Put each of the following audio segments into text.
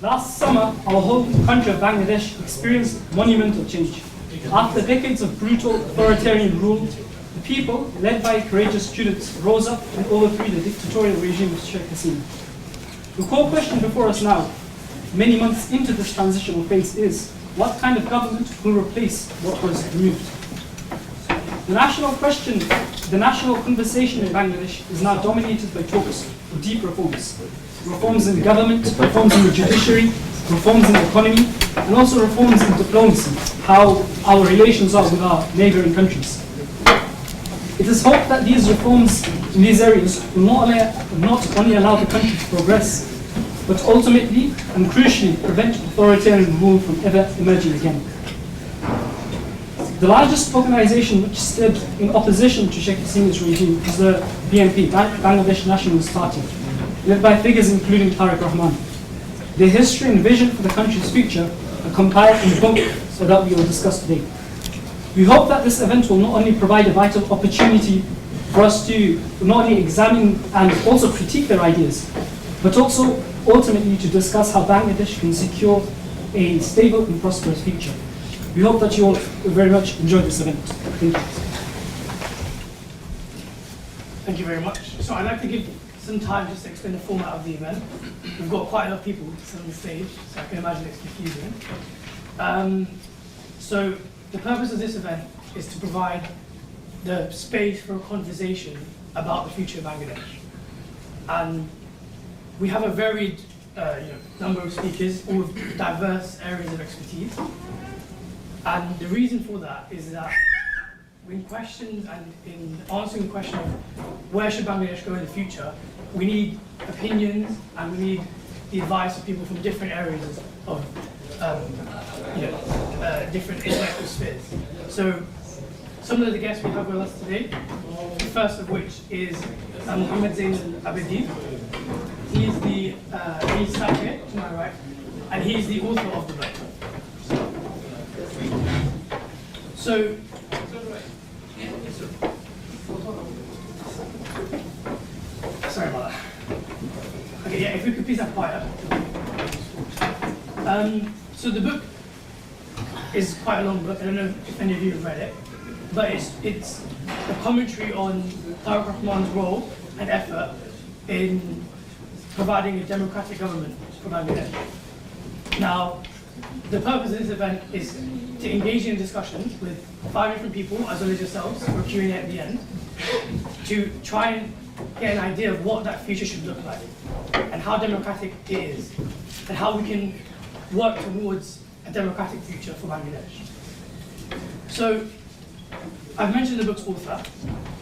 Last summer, our home country of Bangladesh experienced monumental change. After decades of brutal authoritarian rule, the people, led by courageous students, rose up and overthrew the dictatorial regime of Sheikh Hasina. The core question before us now, many months into this transitional phase, is what kind of government will replace what was removed? The national question, the national conversation in Bangladesh is now dominated by talks of deep reforms. Reforms in government, reforms in the judiciary, reforms in the economy, and also reforms in diplomacy, how our relations are with our neighboring countries. It is hoped that these reforms in these areas will not only allow the country to progress, but ultimately and crucially prevent authoritarian rule from ever emerging again. The largest organization which stood in opposition to Sheikh Hasina's regime is the BNP, Bangladesh Nationalist Party, led by figures including Tarique Rahman. Their history and vision for the country's future are compiled in a book that we will discuss today. We hope that this event will not only provide a vital opportunity for us to not only examine and also critique their ideas, but also ultimately to discuss how Bangladesh can secure a stable and prosperous future. We hope that you all very much enjoy this event. Thank you. Thank you very much. So I'd like to give some time just to explain the format of the event. We've got quite a lot of people on the stage, so I can imagine it's confusing. So the purpose of this event is to provide the space for a conversation about the future of Bangladesh. And we have a varied number of speakers, all with diverse areas of expertise. And the reason for that is that in questions and in answering the question of where should Bangladesh go in the future, we need opinions and we need the advice of people from different areas of different intellectual spheres. So some of the guests we have with us today, the first of which is Muhammad Zain al-Abidin. He's sat here to my right, and he's the author of the book. So, sorry about that. Okay, yeah, if we could please have quiet. So the book is quite a long book. I don't know if any of you have read it, but it's a commentary on Tarique Rahman's role and effort in providing a democratic government for Bangladesh. Now, the purpose of this event is to engage in discussion with 5 different people, as well as yourselves, for Q&A at the end, to try and get an idea of what that future should look like, and how democratic it is, and how we can work towards a democratic future for Bangladesh. So, I've mentioned the book's author,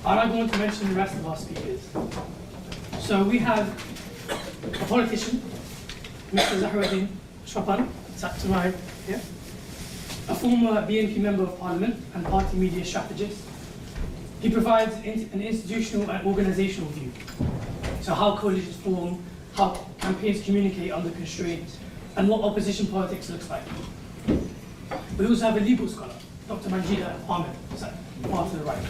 and I go on to mention the rest of our speakers. So we have a politician, Mr. Zahruddin Chopin, sat to my here, a former BNP Member of Parliament and party media strategist. He provides an institutional and organizational view. So how coalitions form, how campaigns communicate under constraints, and what opposition politics looks like. We also have a legal scholar, Dr. Manjida Ahmed, sat far to the right.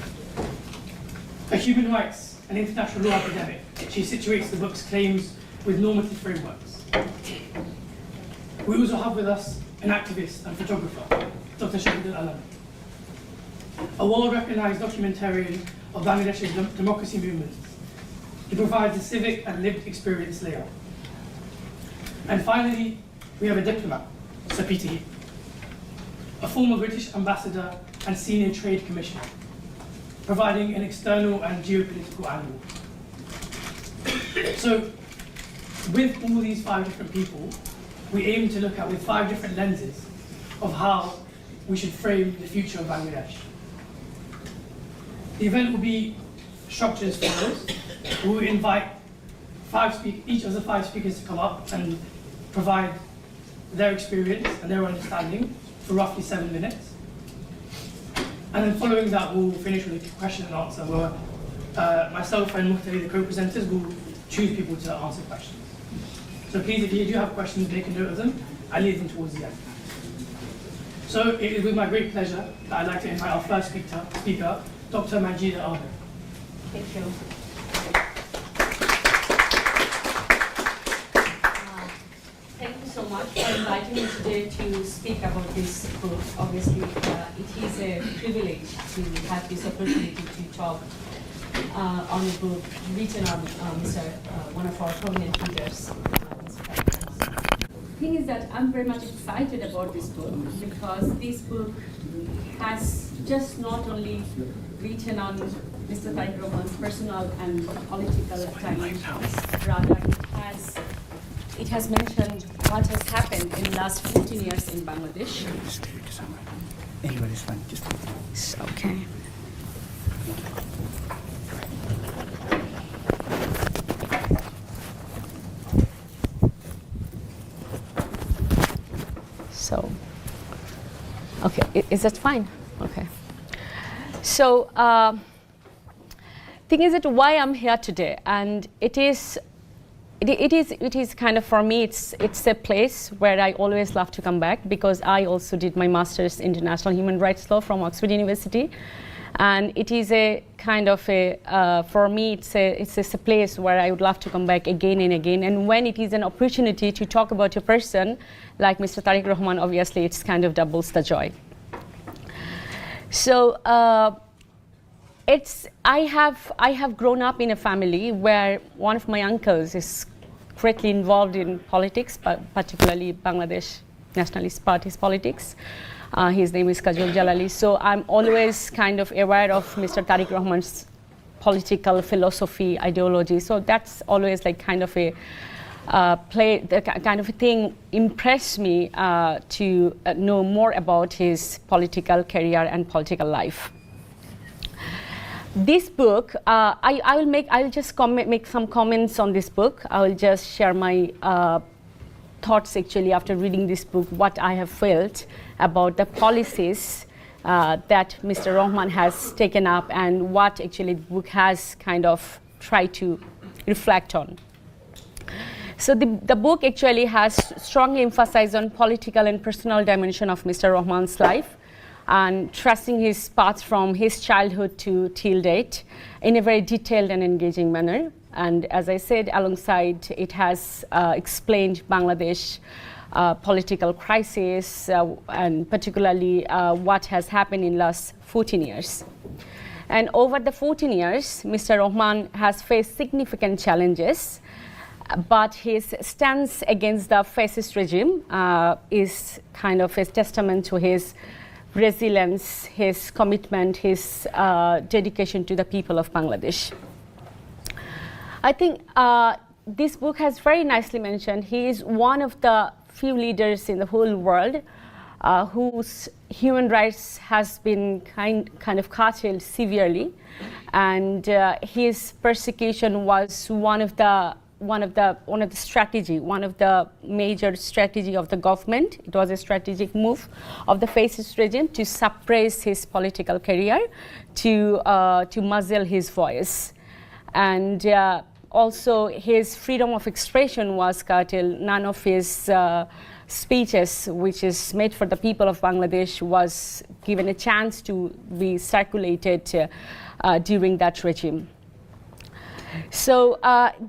A human rights and international law academic, she situates the book's claims with normative frameworks. We also have with us an activist and photographer, Dr. Shahid Al-Alam, a well-recognized documentarian of Bangladesh's democracy movements. He provides a civic and lived experience layer. And finally, we have a diplomat, Sir Peter Heath, a former British ambassador and senior trade commissioner, providing an external and geopolitical angle. So, with all these 5 different people, we aim to look at with 5 different lenses of how we should frame the future of Bangladesh. The event will be structured as follows. We will invite each of the 5 speakers to come up and provide their experience and their understanding for roughly 7 minutes. And then following that, we'll finish with a question and answer where myself and Muhtari, the co-presenters, will choose people to answer questions. So please, if you do have questions, make a note of them. I'll leave them towards the end. So it is with my great pleasure that I'd like to invite our first speaker, Dr. Manjida Ahmed. Thank you. Thank you so much much for inviting me today to speak about this book. Obviously, it is a privilege to have this opportunity to talk on a book written on one of our prominent figures, Mr. Tarique. The thing is that I'm very much excited about this book because this book has just not only written on Mr. Tarique Rahman's personal and political dimensions, rather it has mentioned what has happened in the last 15 years in Bangladesh. Anybody's fine. Okay. So, okay, is that fine? Okay. So, thing is that why I'm here today, and it is kind of, for me, it's a place where I always love to come back, because I also did my master's in international human rights law from Oxford University, and it is a kind of for me it's a place where I would love to come back again and again. And when it is an opportunity to talk about a person like Mr. Tarique Rahman, obviously it's kind of doubles the joy. So I have grown up in a family where one of my uncles is greatly involved in politics, but particularly Bangladesh Nationalist Party's politics. His name is Kajol Jalali. So I'm always kind of aware of Mr. Tarique Rahman's political philosophy, ideology. So that's always like kind of a kind of a thing impressed me to know more about his political career and political life. This book, I'll just make some comments on this book. I will just share my thoughts actually after reading this book, what I have felt about the policies that Mr. Rahman has taken up and what actually the book has kind of tried to reflect on. So the book actually has strongly emphasized on political and personal dimension of Mr. Rahman's life, and tracing his path from his childhood to till date in a very detailed and engaging manner. And as I said, alongside it has explained Bangladesh political crisis and particularly what has happened in last 14 years. And over the 14 years, Mr. Rahman has faced significant challenges, but his stance against the fascist regime is kind of a testament to his resilience, his commitment, his dedication to the people of Bangladesh. I think this book has very nicely mentioned he is one of the few leaders in the whole world whose human rights has been kind of curtailed severely, and his persecution was one of the major strategy of the government. It was a strategic move of the fascist regime to suppress his political career, to muzzle his voice. And also his freedom of expression was curtailed. None of his speeches, which is made for the people of Bangladesh, was given a chance to be circulated during that regime. So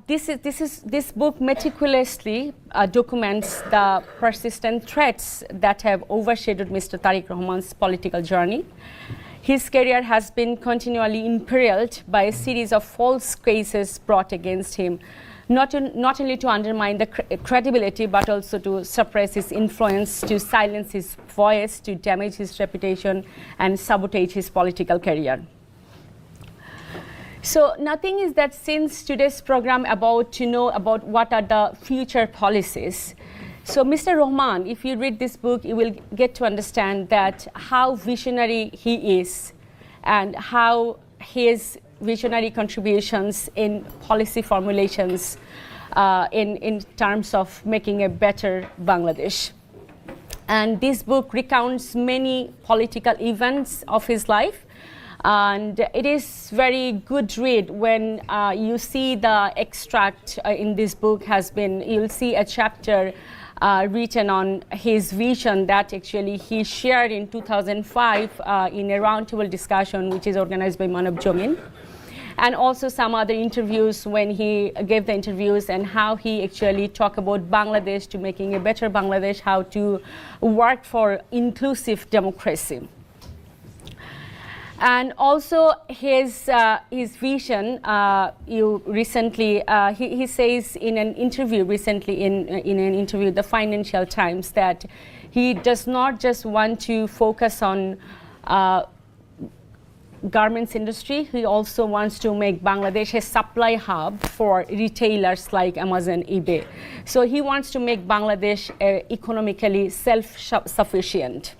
this book meticulously documents the persistent threats that have overshadowed Mr. Tarique Rahman's political journey. His career has been continually imperiled by a series of false cases brought against him, not only to undermine the credibility, but also to suppress his influence, to silence his voice, to damage his reputation, and sabotage his political career. So nothing is that since today's program to know about what are the future policies. So Mr. Rahman, if you read this book, you will get to understand that how visionary he is and how his visionary contributions in policy formulations in terms of making a better Bangladesh. And this book recounts many political events of his life. And it is very good read when you see the extract in this book you'll see a chapter written on his vision that actually he shared in 2005 in a roundtable discussion which is organized by Manav Jamin. and also some other interviews when he gave the interviews and how he actually talked about Bangladesh to making a better Bangladesh, how to work for inclusive democracy. And also his vision, he says in an interview recently, in an interview with the Financial Times, that he does not just want to focus on garments industry, he also wants to make Bangladesh a supply hub for retailers like Amazon, eBay. So he wants to make Bangladesh economically self-sufficient.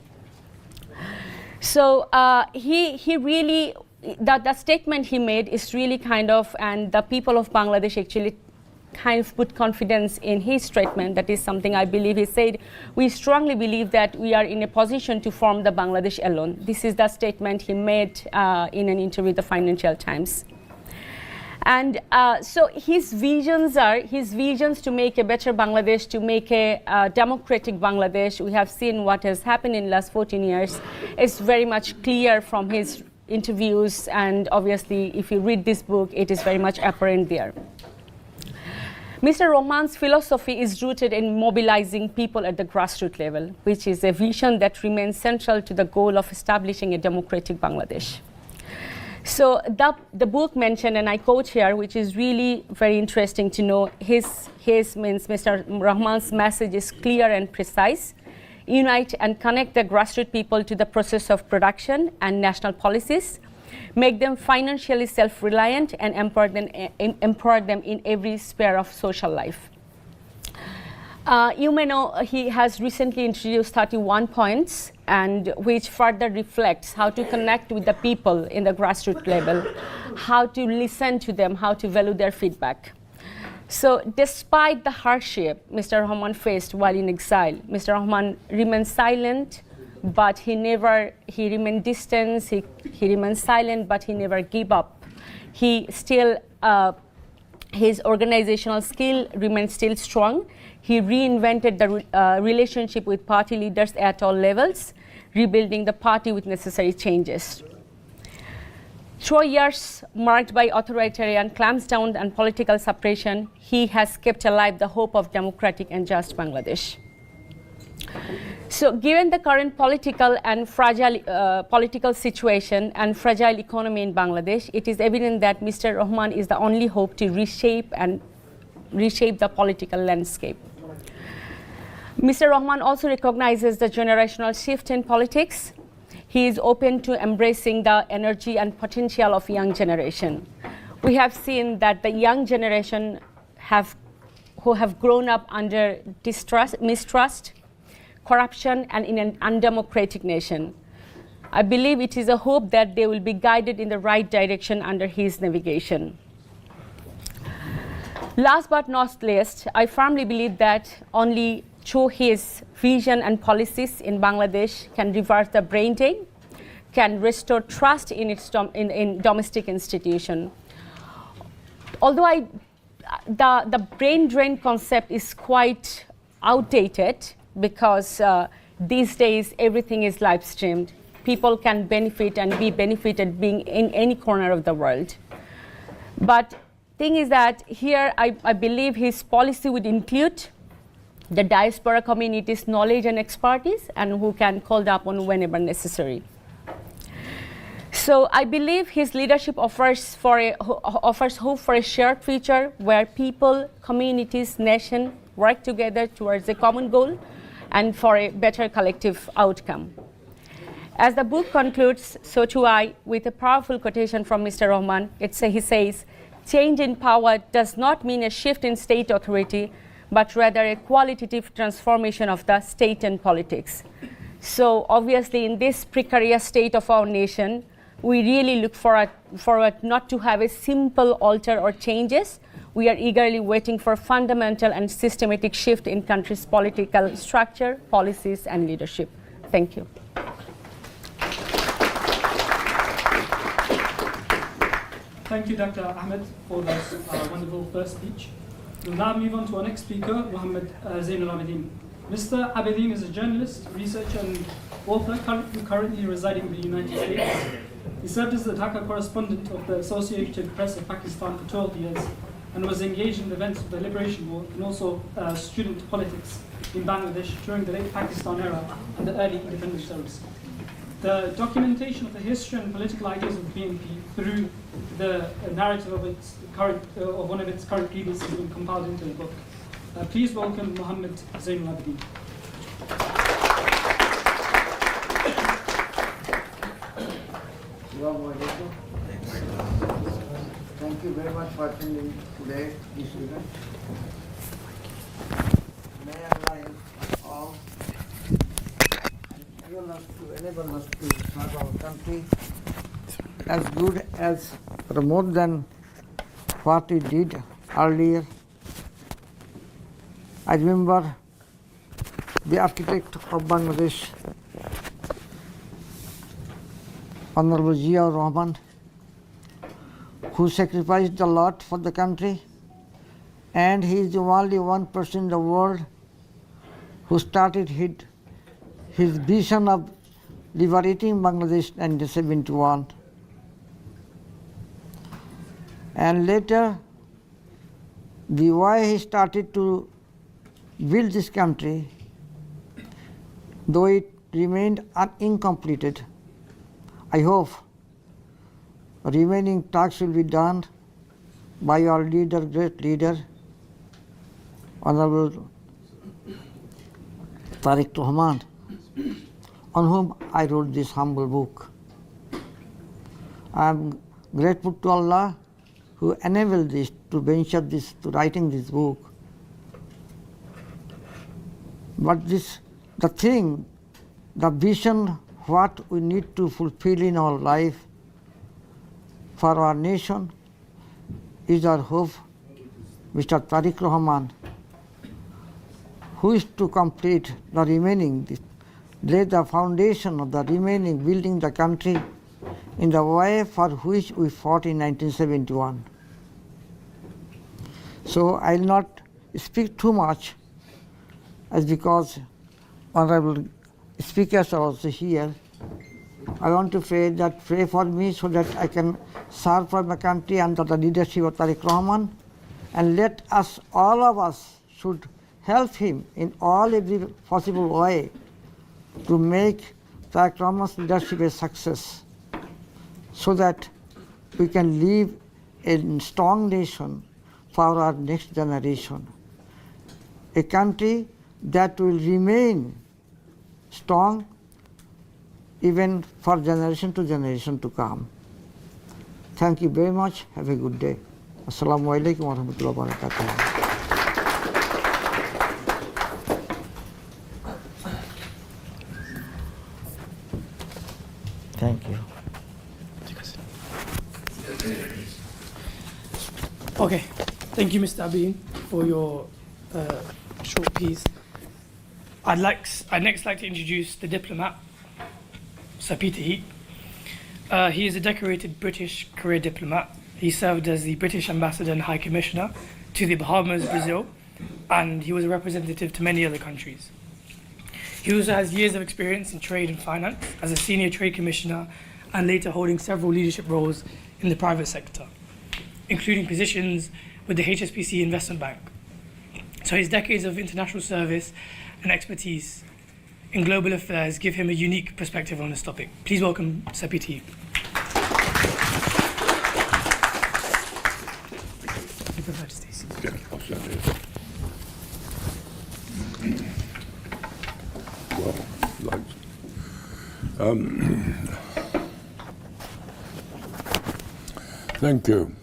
So he really, the statement he made is really kind of, and the people of Bangladesh actually kind of put confidence in his statement. That is something I believe he said. We strongly believe that we are in a position to form the Bangladesh alone. This is the statement he made in an interview with the Financial Times. And so his visions to make a better Bangladesh, to make a democratic Bangladesh. We have seen what has happened in the last 14 years. It's very much clear from his interviews, and obviously if you read this book, it is very much apparent there. Mr. Rahman's philosophy is rooted in mobilizing people at the grassroots level, which is a vision that remains central to the goal of establishing a democratic Bangladesh. So the book mentioned, and I quote here, which is really very interesting to know, his means Mr. Rahman's message is clear and precise. Unite and connect the grassroots people to the process of production and national policies. Make them financially self-reliant and empower them in every sphere of social life. You may know he has recently introduced 31 points, and which further reflects how to connect with the people in the grassroots level, how to listen to them, how to value their feedback. So despite the hardship Mr. Rahman faced while in exile, Mr. Rahman remained silent, but he remained distant, he remained silent, but he never gave up. He still, his organizational skill remained still strong. He reinvented the relationship with party leaders at all levels, rebuilding the party with necessary changes. Through years marked by authoritarian clampdown and political suppression, he has kept alive the hope of democratic and just Bangladesh. So given the current political and political situation and fragile economy in Bangladesh, it is evident that Mr. Rahman is the only hope to reshape the political landscape. Mr. Rahman also recognizes the generational shift in politics. He is open to embracing the energy and potential of young generation. We have seen that the young generation who have grown up under mistrust, corruption, and in an undemocratic nation. I believe it is a hope that they will be guided in the right direction under his navigation. Last but not least, I firmly believe that only through his vision and policies in Bangladesh can reverse the brain drain, can restore trust in its domestic institution. Although the brain drain concept is quite outdated, because these days everything is live streamed. People can benefit and be benefited being in any corner of the world. But thing is that here I believe his policy would include the diaspora community's knowledge and expertise, and who can call upon whenever necessary. So I believe his leadership offers hope for a shared future where people, communities, nation work together towards a common goal and for a better collective outcome. As the book concludes, so too I, with a powerful quotation from Mr. Rahman. He says, "Change in power does not mean a shift in state authority, but rather a qualitative transformation of the state and politics." So obviously in this precarious state of our nation, we really look forward not to have a simple alter or changes. We are eagerly waiting for fundamental and systematic shift in country's political structure, policies, and leadership. Thank you. Thank you, Dr. Ahmed, for this wonderful first speech. We'll now move on to our next speaker, Mohammed Zainul Abidin. Mr. Abidin is a journalist, researcher, and author currently residing in the United States. He served as the Dhaka correspondent of the Associated Press of Pakistan for 12 years and was engaged in events of the Liberation War and also student politics in Bangladesh during the late Pakistan era and the early independence eras. The documentation of the history and political ideas of the BNP through the narrative of one of its current leaders has been compiled into the book. Please welcome Muhammad Zainul Abidin. Thank you very much for attending today this event. May Allah all enable us to serve our country as good as or more than what we did earlier. I remember the architect of Bangladesh, Honorable Rahman, who sacrificed a lot for the country, and he is the only one person in the world who started his vision of liberating Bangladesh in 1971. And later, the way he started to build this country, though it remained incompleted, I hope remaining tasks will be done by our leader, great leader, Honorable Tarique Rahman, on whom I wrote this humble book. I am grateful to Allah who enabled this, to venture this, to writing this book. But the thing, the vision, what we need to fulfill in our life for our nation is our hope, Mr. Tarique Rahman, who is to complete the remaining, lay the foundation of the remaining building the country in the way for which we fought in 1971. So I will not speak too much, as because honorable speakers are also here. I want to pray for me so that I can serve for my country under the leadership of Tarique Rahman, and let us, all of us, should help him in every possible way to make Tarique Rahman's leadership a success, so that we can leave a strong nation for our next generation, a country that will remain strong even for generation to come. Thank you very much. Have a good day. Assalamu alaikum wa rahmatullahi wa barakatuh. Thank you. Okay, thank you, Mr. Abin, for your short piece. I'd next like to introduce the diplomat, Sir Peter Heath. He is a decorated British career diplomat. He served as the British Ambassador and High Commissioner to the Bahamas, Brazil, and he was a representative to many other countries. He also has years of experience in trade and finance as a senior trade commissioner and later holding several leadership roles in the private sector, including positions with the HSBC Investment Bank. So his decades of international service and expertise in global affairs give him a unique perspective on this topic. Please welcome Sir Peter Heath. You prefer to stay seated? Yeah, I'll stand here. Well, lights. Thank you.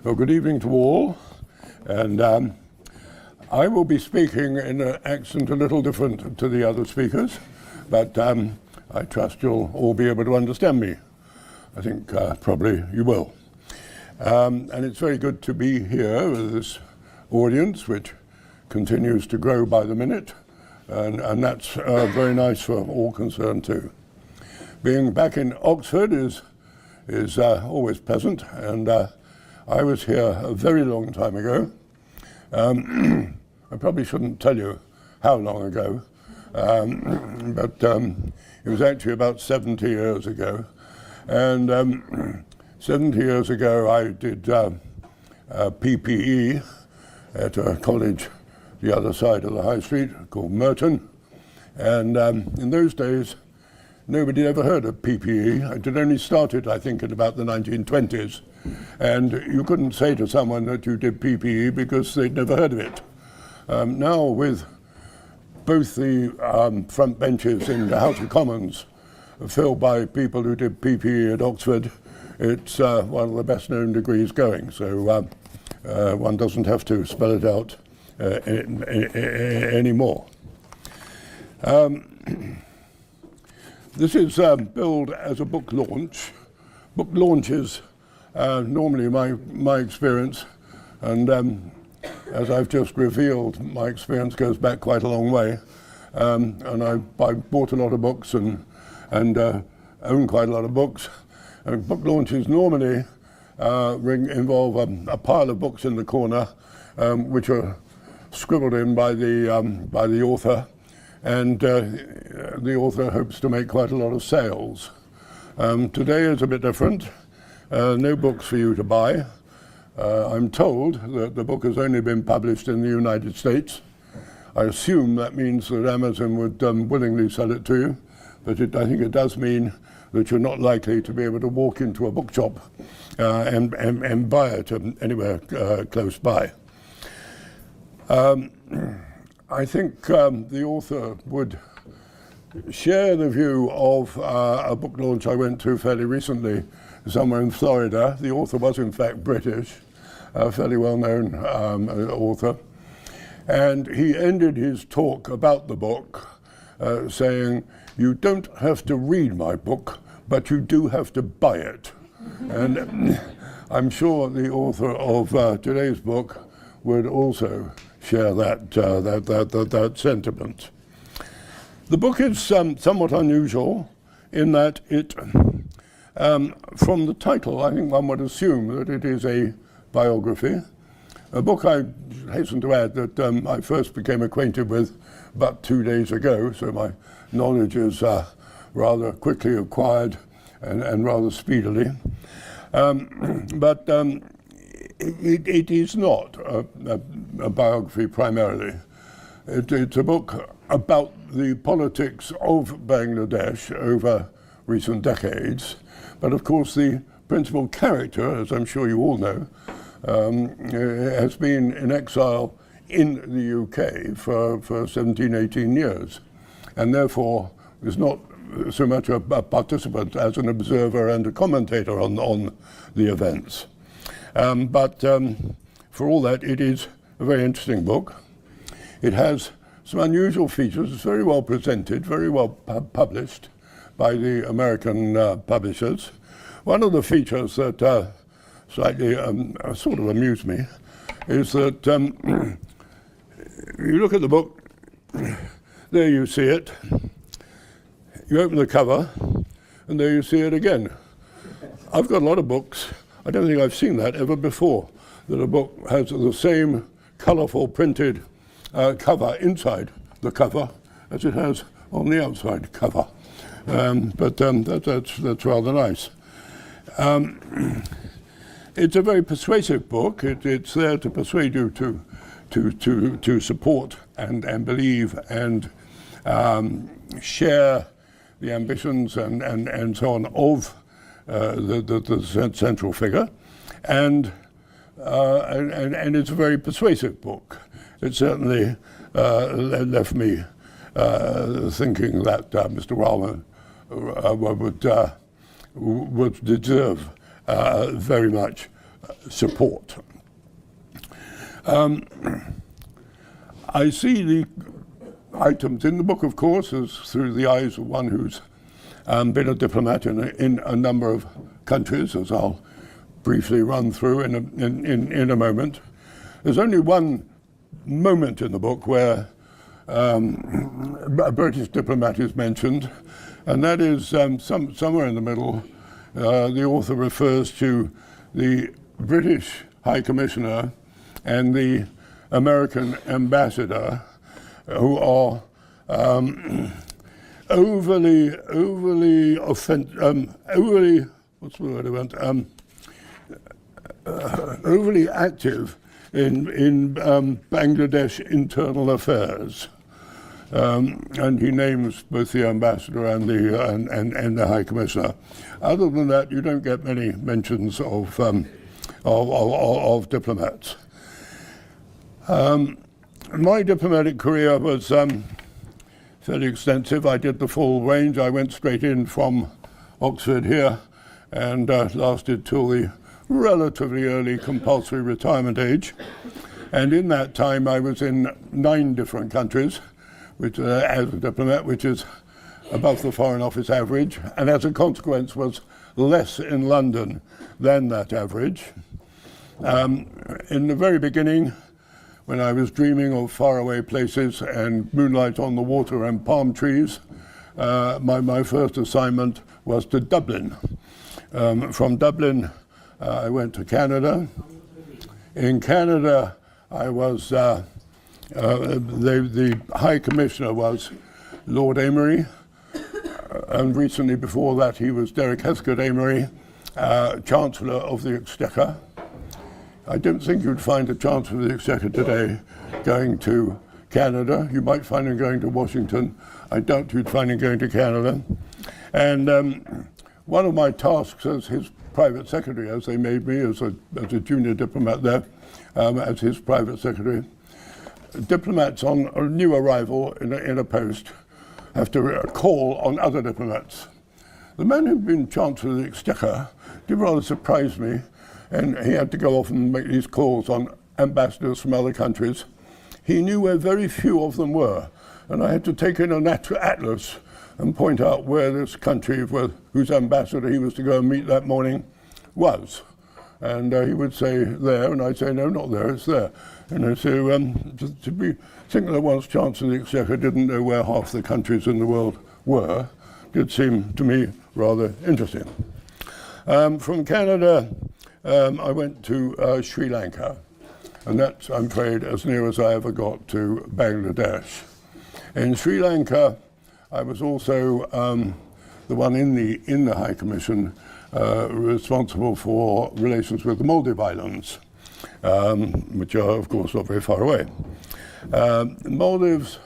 Well, good evening to all, and I will be speaking in an accent a little different to the other speakers, but I trust you'll all be able to understand me. I think probably you will. And it's very good to be here with this audience, which continues to grow by the minute, and that's very nice for all concerned too. Being back in Oxford is always pleasant, and I was here a very long time ago. I probably shouldn't tell you how long ago, but it was actually about 70 years ago. And 70 years ago, I did PPE at a college the other side of the high street called Merton. And in those days, nobody had ever heard of PPE. It had only started, I think, in about the 1920s. And you couldn't say to someone that you did PPE because they'd never heard of it. Now, with both the front benches in the House of Commons filled by people who did PPE at Oxford, it's one of the best known degrees going. So one doesn't have to spell it out anymore. This is billed as a book launch. Book launches, normally my experience, and as I've just revealed, my experience goes back quite a long way. And I bought a lot of books and own quite a lot of books. And book launches normally involve a pile of books in the corner, which are scribbled in by the author, and the author hopes to make quite a lot of sales. Today is a bit different. No books for you to buy. I'm told that the book has only been published in the United States. I assume that means that Amazon would willingly sell it to you, but I think it does mean that you're not likely to be able to walk into a bookshop and buy it anywhere close by. I think the author would share the view of a book launch I went to fairly recently somewhere in Florida. The author was in fact British, a fairly well-known author. And he ended his talk about the book saying, "You don't have to read my book, but you do have to buy it." And I'm sure the author of today's book would also share that sentiment. The book is somewhat unusual in that it, from the title, I think one would assume that it is a biography. A book, I hasten to add, that I first became acquainted with about 2 days ago, so my knowledge is rather quickly acquired and rather speedily. But it is not a biography primarily. It's a book about the politics of Bangladesh over recent decades. But of course the principal character, as I'm sure you all know, has been in exile in the UK for 17, 18 years, and therefore is not so much a participant as an observer and a commentator on the events. But for all that, it is a very interesting book. It has some unusual features. It's very well presented, very well published by the American publishers. One of the features that slightly sort of amused me is that you look at the book, there you see it, you open the cover, and there you see it again. I've got a lot of books. I don't think I've seen that ever before, that a book has the same colourful printed cover inside the cover as it has on the outside cover. But that's rather nice. It's a very persuasive book. It's there to persuade you to support and believe and share the ambitions and so on of the central figure, and it's a very persuasive book. It certainly left me thinking that Mr. Rahman would deserve very much support. I see the items in the book, of course, as through the eyes of one who's been a diplomat in a number of countries, as I'll briefly run through in a moment. There's only one moment in the book where a British diplomat is mentioned, and that is somewhere in the middle. The author refers to the British High Commissioner and the American ambassador, who are overly what's the word I want? Overly active in Bangladesh internal affairs. And he names both the ambassador and the High Commissioner. Other than that, you don't get many mentions of diplomats. My diplomatic career was fairly extensive. I did the full range. I went straight in from Oxford here and lasted till the relatively early compulsory retirement age. And in that time, I was in 9 different countries, which, as a diplomat, which is above the Foreign Office average, and as a consequence was less in London than that average. In the very beginning, when I was dreaming of faraway places and moonlight on the water and palm trees, my first assignment was to Dublin. From Dublin, I went to Canada. In Canada, I was the High Commissioner was Lord Amery, and recently before that he was Derek Heskett Amery, Chancellor of the Exchequer. I don't think you'd find a Chancellor of the Exchequer today going to Canada. You might find him going to Washington. I doubt you'd find him going to Canada. And one of my tasks as his private secretary, as they made me as a junior diplomat there, as his private secretary, diplomats on a new arrival in a post have to call on other diplomats. The man who'd been Chancellor of the Exchequer did rather surprise me, and he had to go off and make these calls on ambassadors from other countries. He knew where very few of them were, and I had to take in an atlas and point out where this country, whose ambassador he was to go and meet that morning, was. And he would say there, and I'd say, no, not there, it's there. And I'd say, to be thinking that one's Chancellor of the Exchequer didn't know where half the countries in the world were, did seem to me rather interesting. From Canada, I went to Sri Lanka, and that's, I'm afraid, as near as I ever got to Bangladesh. In Sri Lanka, I was also the one in the High Commission responsible for relations with the Maldive Islands, which are, of course, not very far away. The Maldives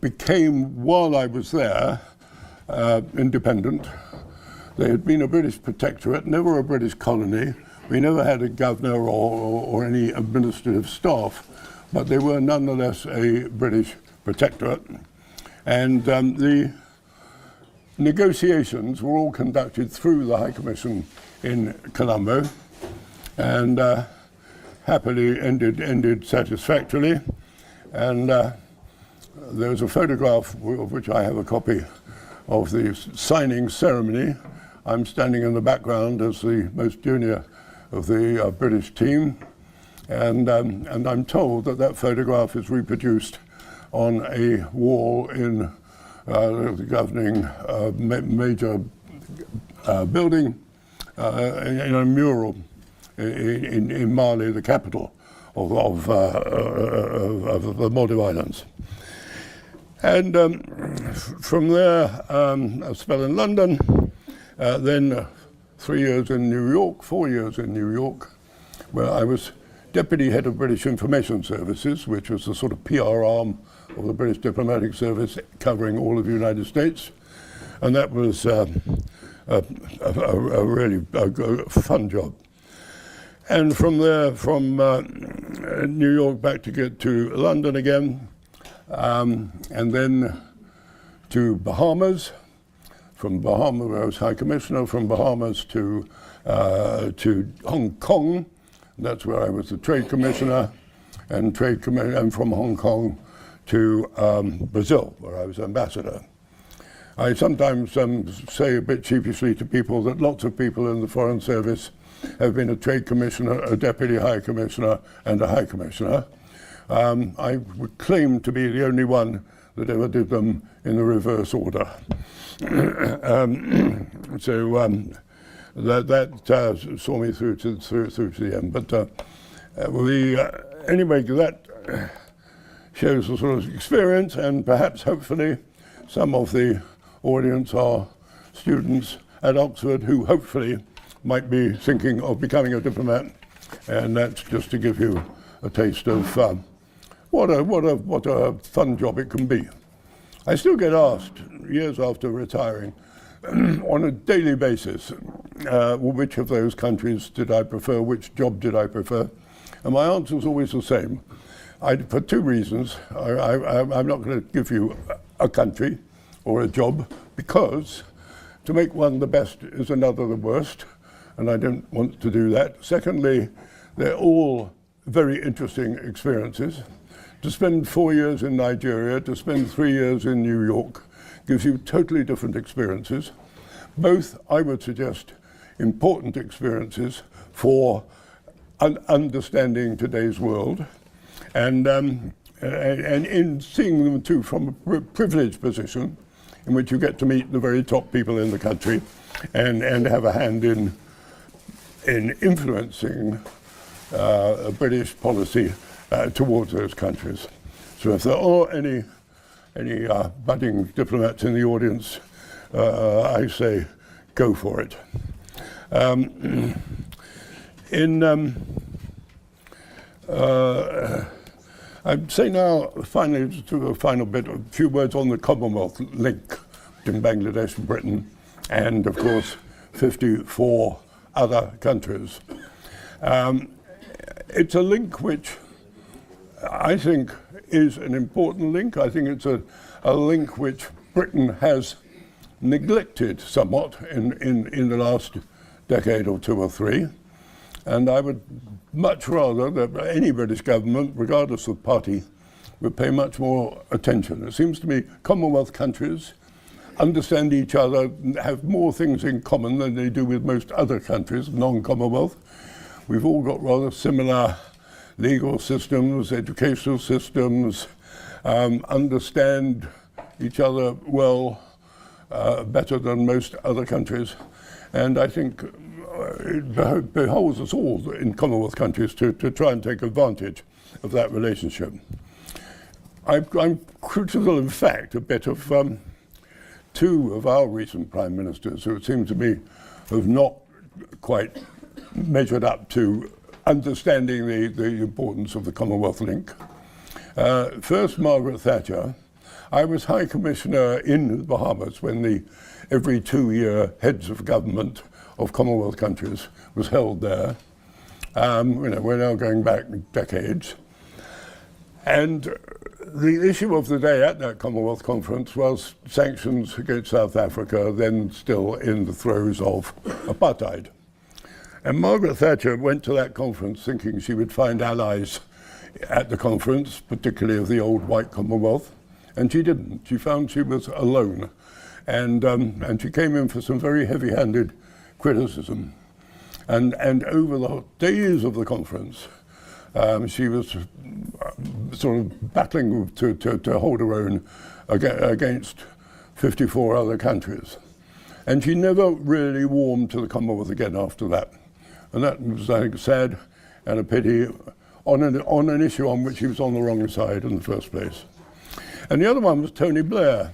became, while I was there, independent. They had been a British protectorate, never a British colony. We never had a governor or any administrative staff, but they were nonetheless a British protectorate. And the negotiations were all conducted through the High Commission in Colombo, and happily ended satisfactorily. And there was a photograph of which I have a copy of the signing ceremony. I'm standing in the background as the most junior of the British team, and I'm told that that photograph is reproduced on a wall in the governing major building in a mural in Mali, the capital of the Maldive Islands. And from there, a spell in London, then 3 years in New York, 4 years in New York, where I was Deputy Head of British Information Services, which was the sort of PR arm of the British Diplomatic Service covering all of the United States. And that was a really fun job. And from there, from New York back to get to London again, and then to Bahamas. From Bahamas, where I was High Commissioner, from Bahamas to Hong Kong. That's where I was the Trade Commissioner, and from Hong Kong to Brazil, where I was Ambassador. I sometimes say a bit sheepishly to people that lots of people in the Foreign Service have been a Trade Commissioner, a Deputy High Commissioner, and a High Commissioner. I would claim to be the only one that ever did them in the reverse order. That saw me through to the end. But anyway, that shows the sort of experience, and perhaps, hopefully, some of the audience are students at Oxford who hopefully might be thinking of becoming a diplomat, and that's just to give you a taste of what a fun job it can be. I still get asked, years after retiring, on a daily basis, which of those countries did I prefer, which job did I prefer? And my answer is always the same. For two reasons. I'm not going to give you a country or a job, because to make one the best is another the worst, and I don't want to do that. Secondly, they're all very interesting experiences. To spend 4 years in Nigeria, to spend 3 years in New York, gives you totally different experiences. Both, I would suggest, important experiences for understanding today's world, and in seeing them too from a privileged position, in which you get to meet the very top people in the country, and have a hand in influencing British policy towards those countries. So if there are any budding diplomats in the audience, I say go for it. I'd say now, finally, to a final bit, a few words on the Commonwealth link between Bangladesh and Britain, and of course 54 other countries. It's a link which I think is an important link. I think it's a link which Britain has neglected somewhat in the last decade or two or three. And I would much rather that any British government, regardless of party, would pay much more attention. It seems to me Commonwealth countries understand each other, have more things in common than they do with most other countries, non-Commonwealth. We've all got rather similar legal systems, educational systems, understand each other well, better than most other countries. And I think it behoves us all in Commonwealth countries to try and take advantage of that relationship. I'm critical, in fact, a bit of two of our recent prime ministers who it seems to me have not quite measured up to understanding the importance of the Commonwealth link. First, Margaret Thatcher. I was High Commissioner in the Bahamas when the every 2-year heads of government of Commonwealth countries was held there. We're now going back decades. And the issue of the day at that Commonwealth conference was sanctions against South Africa, then still in the throes of apartheid. And Margaret Thatcher went to that conference thinking she would find allies at the conference, particularly of the old white Commonwealth, and she didn't. She found she was alone. And she came in for some very heavy-handed criticism. And over the days of the conference, she was sort of battling to hold her own against 54 other countries. And she never really warmed to the Commonwealth again after that. And that was, I think, sad and a pity on an issue on which she was on the wrong side in the first place. And the other one was Tony Blair.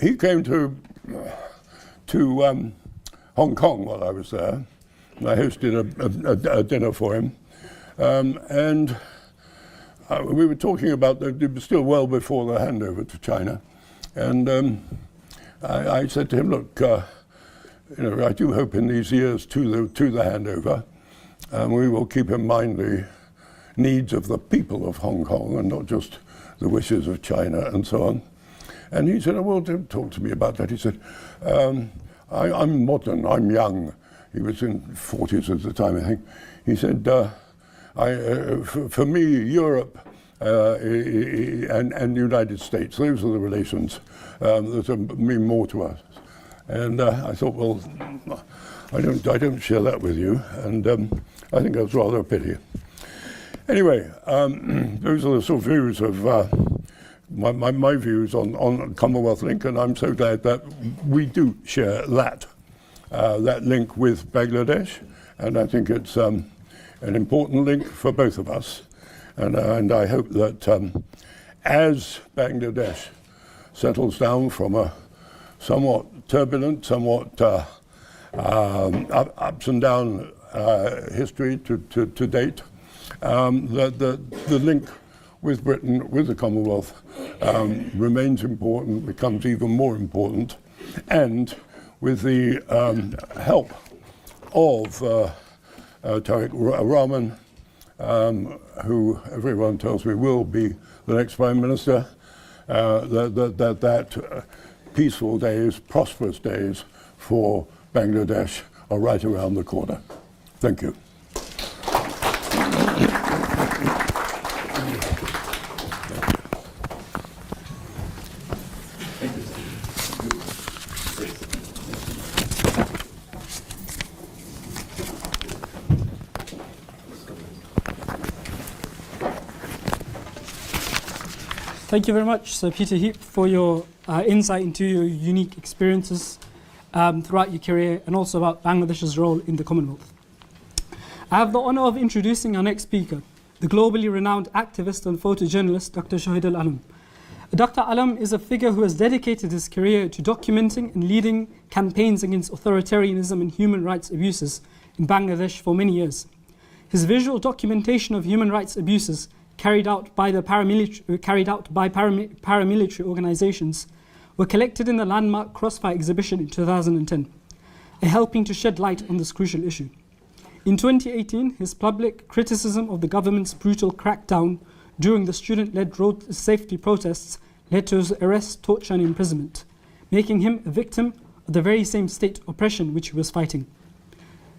He came to Hong Kong while I was there. And I hosted a dinner for him. And we were talking about, it was still well before the handover to China. And I said to him, look, I do hope in these years to the handover, we will keep in mind the needs of the people of Hong Kong and not just the wishes of China and so on. And he said, oh, well, don't talk to me about that. He said, I'm modern, I'm young. He was in 40s at the time, I think. He said, for me, Europe and the United States, those are the relations that mean more to us. And I thought, well, I don't share that with you, and I think that's rather a pity. Anyway, those are the sort of views of my views on Commonwealth link, and I'm so glad that we do share that link with Bangladesh, and I think it's an important link for both of us, and I hope that as Bangladesh settles down from a somewhat turbulent, somewhat ups and down history to date, the link with Britain, with the Commonwealth, remains important, becomes even more important, and with the help of Tarique Rahman, who everyone tells me will be the next Prime Minister, that peaceful days, prosperous days for Bangladesh are right around the corner. Thank you. Thank you very much, Sir Peter Heap, for your insight into your unique experiences throughout your career and also about Bangladesh's role in the Commonwealth. I have the honor of introducing our next speaker, the globally renowned activist and photojournalist, Dr. Shahid Al-Alam. Dr. Alam is a figure who has dedicated his career to documenting and leading campaigns against authoritarianism and human rights abuses in Bangladesh for many years. His visual documentation of human rights abuses carried out by paramilitary organizations were collected in the landmark Crossfire exhibition in 2010, helping to shed light on this crucial issue. In 2018, his public criticism of the government's brutal crackdown during the student-led road safety protests led to his arrest, torture and imprisonment, making him a victim of the very same state oppression which he was fighting.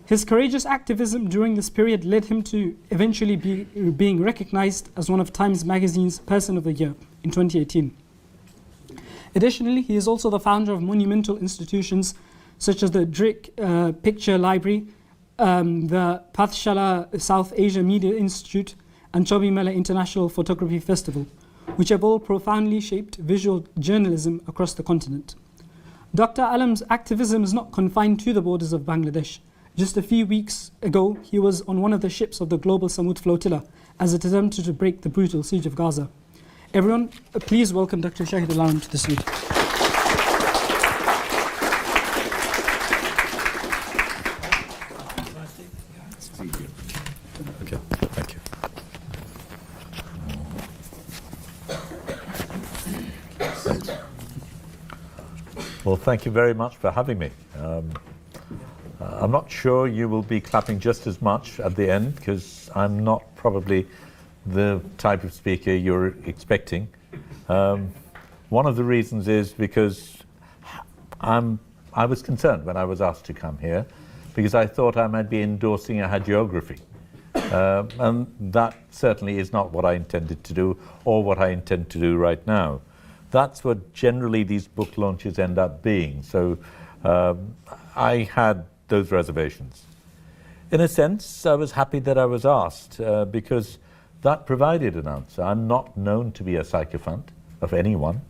His courageous activism during this period led him to eventually being recognized as one of Times Magazine's Person of the Year in 2018. Additionally, he is also the founder of monumental institutions such as the Tarique Picture Library, the Pathshala South Asia Media Institute, and Chobi Mela International Photography Festival, which have all profoundly shaped visual journalism across the continent. Dr. Alam's activism is not confined to the borders of Bangladesh. Just a few weeks ago, he was on one of the ships of the Global Samud Flotilla as it attempted to break the brutal siege of Gaza. Everyone, please welcome Dr. Shahid Al-Alam to the stage. Okay, thank you. Thanks. Well, thank you very much for having me. I'm not sure you will be clapping just as much at the end because I'm not probably the type of speaker you're expecting. One of the reasons is because I was concerned when I was asked to come here because I thought I might be endorsing a hagiography. And that certainly is not what I intended to do or what I intend to do right now. That's what generally these book launches end up being. So I had those reservations. In a sense, I was happy that I was asked because that provided an answer. I'm not known to be a sycophant of anyone.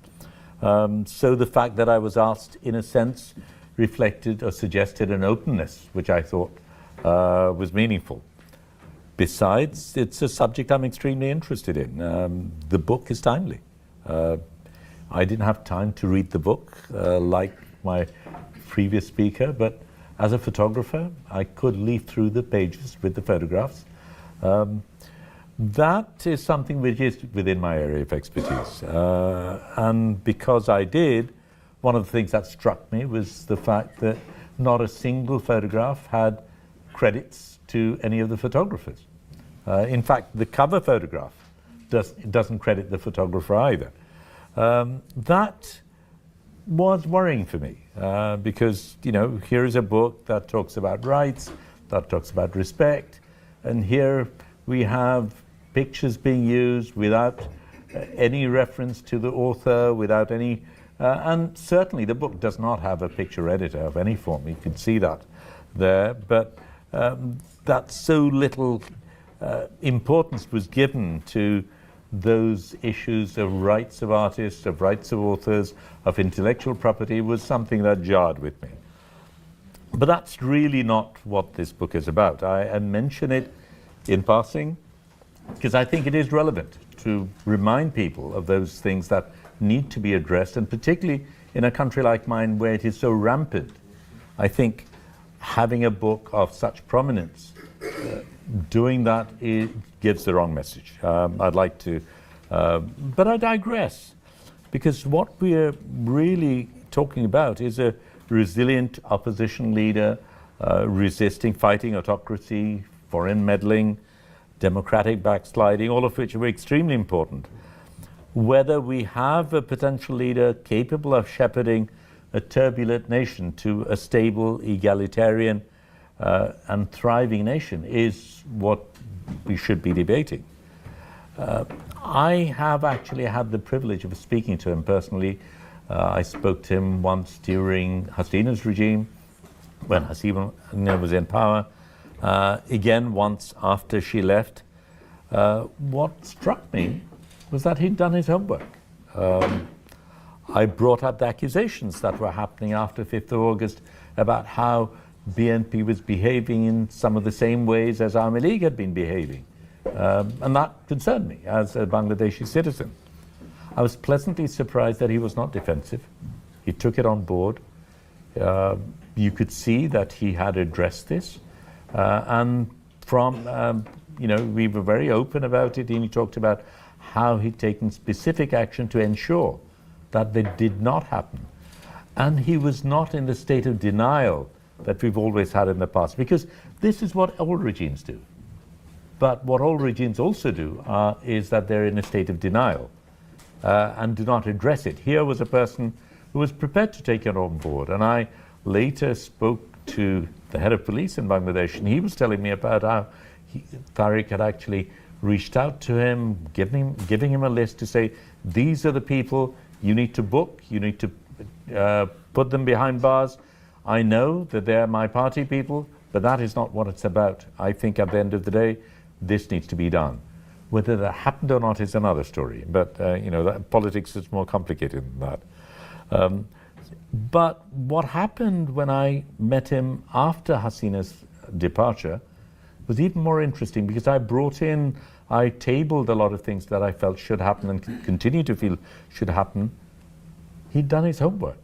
So the fact that I was asked, in a sense, reflected or suggested an openness, which I thought was meaningful. Besides, it's a subject I'm extremely interested in. The book is timely. I didn't have time to read the book like my previous speaker, but as a photographer, I could leaf through the pages with the photographs. That is something which is within my area of expertise. And because I did, one of the things that struck me was the fact that not a single photograph had credits to any of the photographers. In fact, the cover photograph doesn't credit the photographer either. That was worrying for me because, you know, here is a book that talks about rights, that talks about respect, and here we have pictures being used without any reference to the author, without any, and certainly the book does not have a picture editor of any form. You can see that there, but that so little importance was given to those issues of rights of artists, of rights of authors, of intellectual property was something that jarred with me. But that's really not what this book is about. I mention it in passing because I think it is relevant to remind people of those things that need to be addressed, and particularly in a country like mine where it is so rampant, I think having a book of such prominence, doing that gives the wrong message. I'd like to, but I digress, because what we're really talking about is a resilient opposition leader, resisting, fighting autocracy, foreign meddling, democratic backsliding, all of which are extremely important. Whether we have a potential leader capable of shepherding a turbulent nation to a stable, egalitarian, and thriving nation is what we should be debating. I have actually had the privilege of speaking to him personally. I spoke to him once during Hasina's regime, when Hasina was in power, again once after she left. What struck me was that he'd done his homework. I brought up the accusations that were happening after 5th of August about how BNP was behaving in some of the same ways as Army League had been behaving. And that concerned me as a Bangladeshi citizen. I was pleasantly surprised that he was not defensive. He took it on board. You could see that he had addressed this. And from, we were very open about it, and he talked about how he'd taken specific action to ensure that they did not happen. And he was not in the state of denial that we've always had in the past, because this is what all regimes do. But what all regimes also do is that they're in a state of denial and do not address it. Here was a person who was prepared to take it on board. And I later spoke to the head of police in Bangladesh, and he was telling me about how Tarique had actually reached out to him, giving him a list to say, these are the people you need to book, you need to put them behind bars. I know that they're my party people, but that is not what it's about. I think at the end of the day, this needs to be done. Whether that happened or not is another story, but politics is more complicated than that. But what happened when I met him after Hasina's departure was even more interesting, because I tabled a lot of things that I felt should happen and continue to feel should happen. He'd done his homework.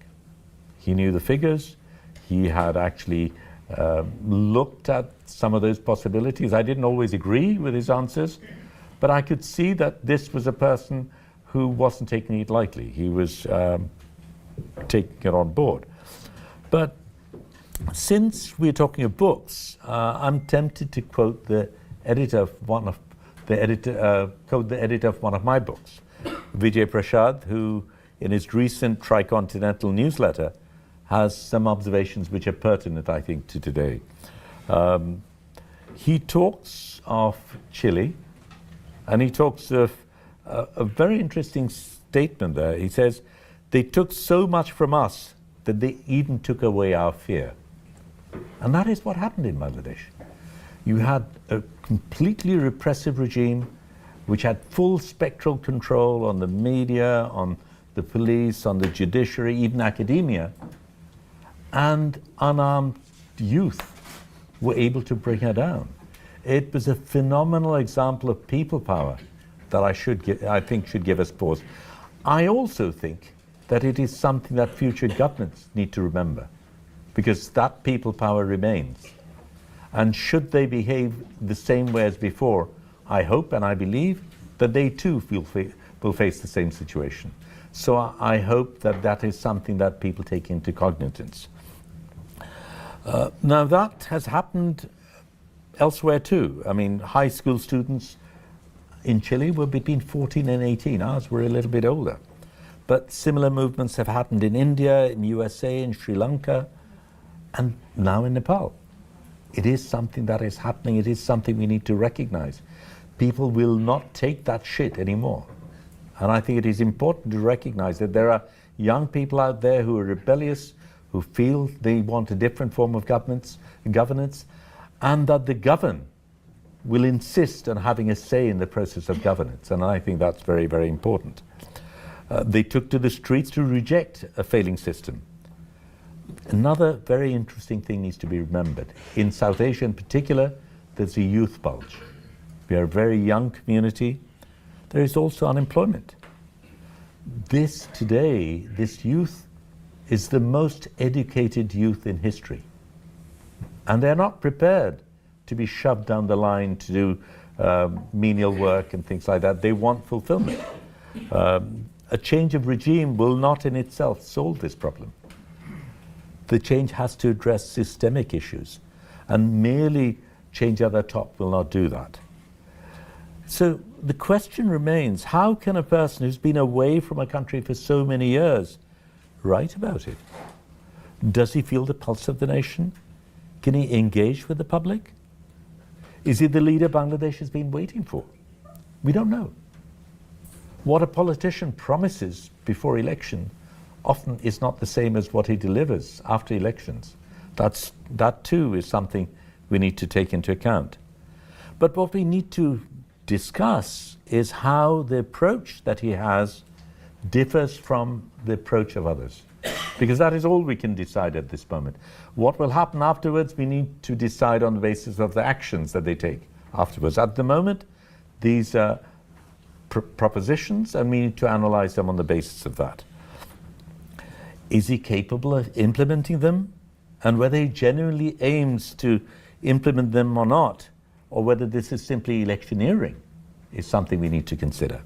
He knew the figures. He had actually looked at some of those possibilities. I didn't always agree with his answers, but I could see that this was a person who wasn't taking it lightly. He was taking it on board. But since we're talking of books, I'm tempted to quote the editor of one of my books, Vijay Prashad, who in his recent Tricontinental newsletter has some observations which are pertinent, I think, to today. He talks of Chile, and he talks of a very interesting statement there. He says, they took so much from us that they even took away our fear. And that is what happened in Bangladesh. You had a completely repressive regime which had full spectral control on the media, on the police, on the judiciary, even academia, and unarmed youth were able to bring her down. It was a phenomenal example of people power that I think should give us pause. I also think that it is something that future governments need to remember, because that people power remains. And should they behave the same way as before, I hope and I believe that they too will face the same situation. So I hope that that is something that people take into cognizance. Now that has happened elsewhere too. I mean, high school students in Chile were between 14 and 18. Ours were a little bit older. But similar movements have happened in India, in USA, in Sri Lanka, and now in Nepal. It is something that is happening. It is something we need to recognize. People will not take that shit anymore. And I think it is important to recognize that there are young people out there who are rebellious, who feel they want a different form of governance, and that the governed will insist on having a say in the process of governance. And I think that's very, very important. They took to the streets to reject a failing system. Another very interesting thing needs to be remembered. In South Asia in particular, there's a youth bulge. We are a very young community. There is also unemployment. This youth is the most educated youth in history. And they're not prepared to be shoved down the line to do menial work and things like that. They want fulfillment. A change of regime will not in itself solve this problem. The change has to address systemic issues, and merely change at the top will not do that. So the question remains, how can a person who's been away from a country for so many years write about it? Does he feel the pulse of the nation? Can he engage with the public? Is he the leader Bangladesh has been waiting for? We don't know. What a politician promises before election often is not the same as what he delivers after elections. That too is something we need to take into account. But what we need to discuss is how the approach that he has differs from the approach of others. Because that is all we can decide at this moment. What will happen afterwards, we need to decide on the basis of the actions that they take afterwards. At the moment, these are propositions, and we need to analyze them on the basis of that. Is he capable of implementing them? And whether he genuinely aims to implement them or not, or whether this is simply electioneering, is something we need to consider.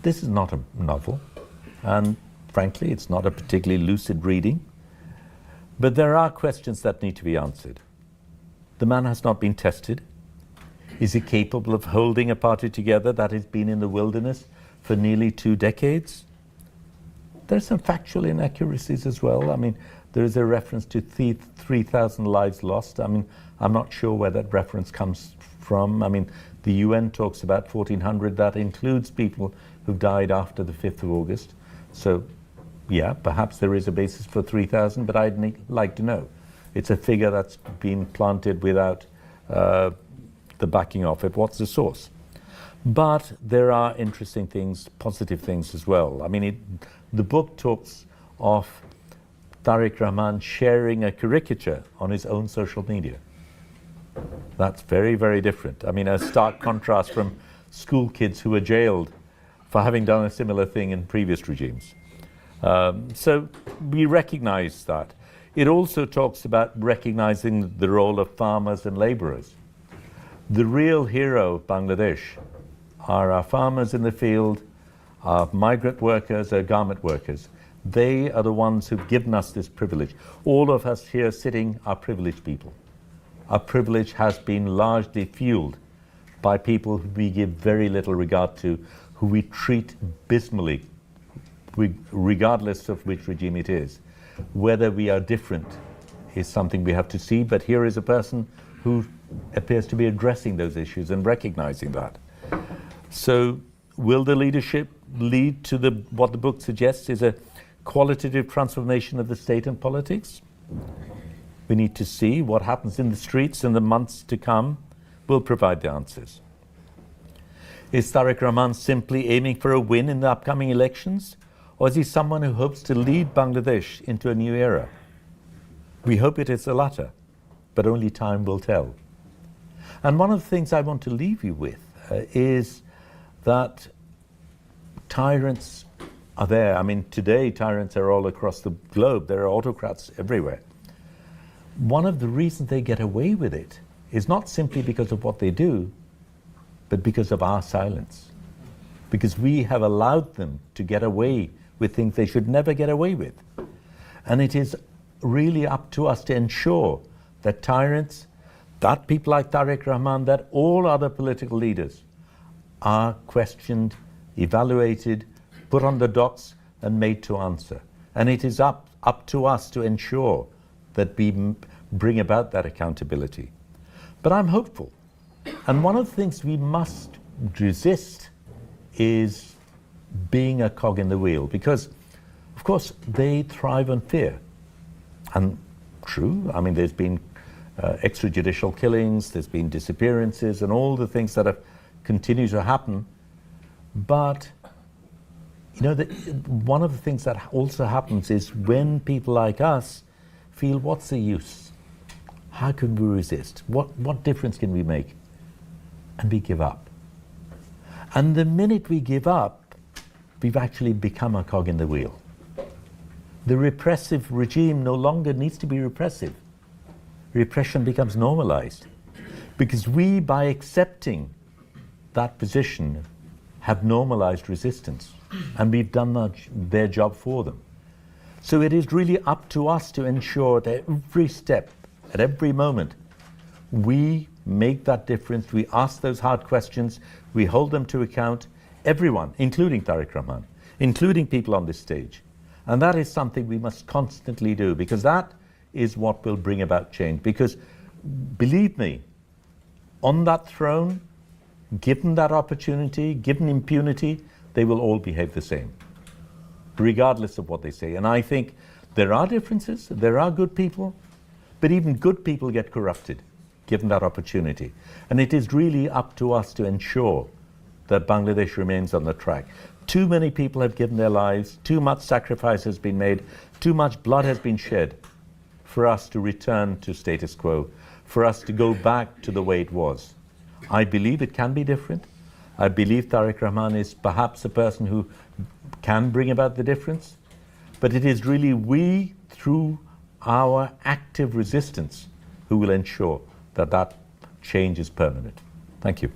This is not a novel, and frankly, it's not a particularly lucid reading, but there are questions that need to be answered. The man has not been tested. Is he capable of holding a party together that has been in the wilderness for nearly 2 decades? There are some factual inaccuracies as well. I mean, there is a reference to 3,000 lives lost. I mean, I'm not sure where that reference comes from. I mean, the UN talks about 1,400. That includes people who died after the 5th of August. So, yeah, perhaps there is a basis for 3,000, but I'd like to know. It's a figure that's been planted without the backing of it. What's the source? But there are interesting things, positive things as well. I mean, the book talks of Tarique Rahman sharing a caricature on his own social media. That's very, very different. I mean, a stark contrast from school kids who were jailed for having done a similar thing in previous regimes. So we recognize that. It also talks about recognizing the role of farmers and laborers. The real hero of Bangladesh are our farmers in the field, our migrant workers, our garment workers. They are the ones who've given us this privilege. All of us here sitting are privileged people. Our privilege has been largely fueled by people who we give very little regard to, who we treat abysmally, regardless of which regime it is. Whether we are different is something we have to see, but here is a person who appears to be addressing those issues and recognizing that. So will the leadership lead to what the book suggests is a qualitative transformation of the state and politics? We need to see what happens in the streets in the months to come. Will provide the answers. Is Tarique Rahman simply aiming for a win in the upcoming elections? Or is he someone who hopes to lead Bangladesh into a new era? We hope it is the latter, but only time will tell. And one of the things I want to leave you with is that tyrants are there. I mean, today tyrants are all across the globe. There are autocrats everywhere. One of the reasons they get away with it is not simply because of what they do, but because of our silence. Because we have allowed them to get away with things they should never get away with. And it is really up to us to ensure that tyrants, that people like Tarique Rahman, that all other political leaders are questioned, evaluated, put on the docks and made to answer. And it is up to us to ensure that we bring about that accountability. But I'm hopeful. And one of the things we must resist is being a cog in the wheel, because, of course, they thrive on fear. And true, I mean, there's been extrajudicial killings, there's been disappearances, and all the things that have continued to happen. But, you know, one of the things that also happens is when people like us feel, what's the use? How can we resist? What difference can we make? And we give up. And the minute we give up, we've actually become a cog in the wheel. the repressive regime no longer needs to be repressive. Repression becomes normalized. Because we, by accepting that position, have normalized resistance. And we've done their job for them. So it is really up to us to ensure that every step, at every moment, we make that difference, we ask those hard questions, we hold them to account, everyone, including Tarique Rahman, including people on this stage. And that is something we must constantly do, because that is what will bring about change. Because, believe me, on that throne, given that opportunity, given impunity, they will all behave the same, regardless of what they say. And I think there are differences, there are good people, but even good people get corrupted, given that opportunity. And it is really up to us to ensure that Bangladesh remains on the track. Too many people have given their lives, too much sacrifice has been made, too much blood has been shed for us to return to status quo, for us to go back to the way it was. I believe it can be different. I believe Tarique Rahman is perhaps a person who can bring about the difference, but it is really we, through our active resistance, who will ensure that that change is permanent. Thank you.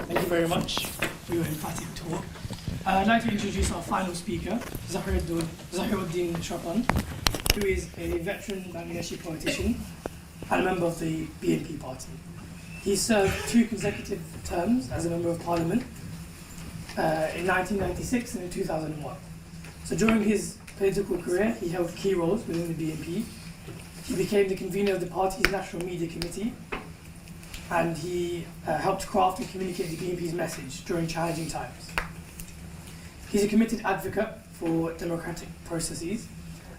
Thank you very much for your emphatic talk. I'd like to introduce our final speaker, Zahiruddin Chopin, who is a veteran Bangladeshi politician and a member of the BNP party. He served 2 consecutive terms as a member of parliament in 1996 and in 2001. So during his political career, he held key roles within the BNP. He became the convener of the party's National Media Committee, and he helped craft and communicate the BNP's message during challenging times. He's a committed advocate for democratic processes,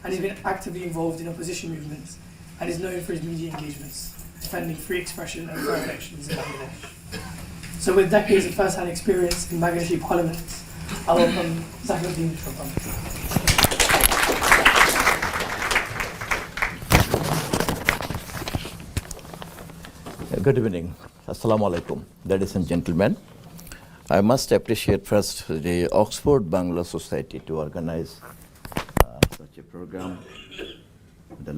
and he's been actively involved in opposition movements and is known for his media engagements, defending free expression and fair elections in Bangladesh. So with decades of first-hand experience in Bangladeshi parliament, I welcome Zahiruddin Chopin. Good evening. Assalamu alaikum, ladies and gentlemen. I must appreciate first the Oxford Bangla Society to organize such a program, the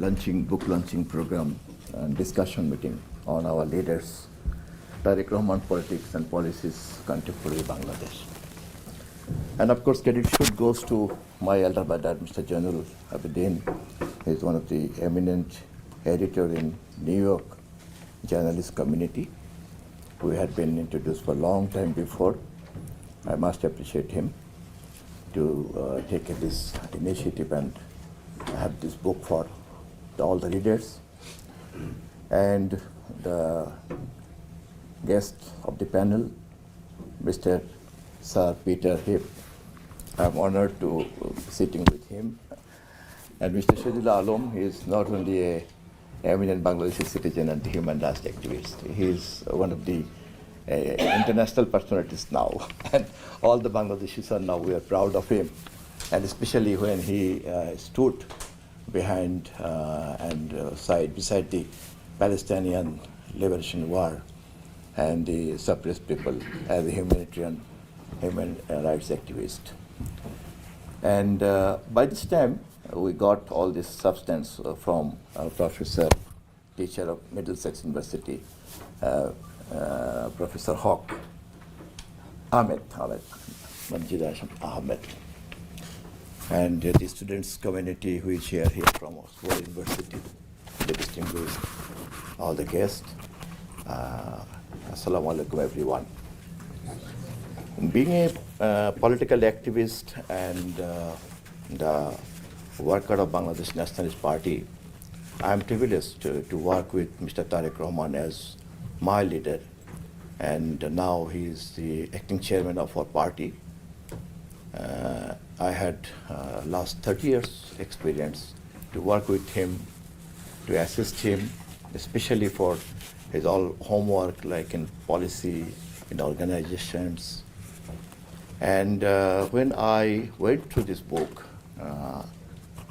book launching program and discussion meeting on our leaders, Tarique Rahman politics and policies, contemporary Bangladesh. And of course, credit should goes to my elder brother, Mr. Jainul Abidin. He is one of the eminent editor in New York journalist community. We had been introduced for a long time before. I must appreciate him to take this initiative and have this book for all the readers. And the guest of the panel, Mr. Sir Peter Hip. I'm honored to sitting with him. And Mr. Shahidullah Alam, he is not only a eminent Bangladeshi citizen and human rights activist. He is one of the international personalities now. And all the Bangladeshis are now, we are proud of him. And especially when he stood behind beside the Palestinian Liberation War and the suppressed people as a human rights activist. And by this time, we got all this substance from our professor, teacher of Middlesex University, Professor Hawk, Ahmed, Manjid Ahmed. And the students community who is here from Oxford University, the distinguished, all the guests. Assalamu alaikum, everyone. Being a political activist and the worker of Bangladesh Nationalist Party, I am privileged to work with Mr. Tarique Rahman as my leader, and now he is the acting chairman of our party. I had last 30 years experience to work with him, to assist him, especially for his all homework like in policy, in organizations. And when I went through this book,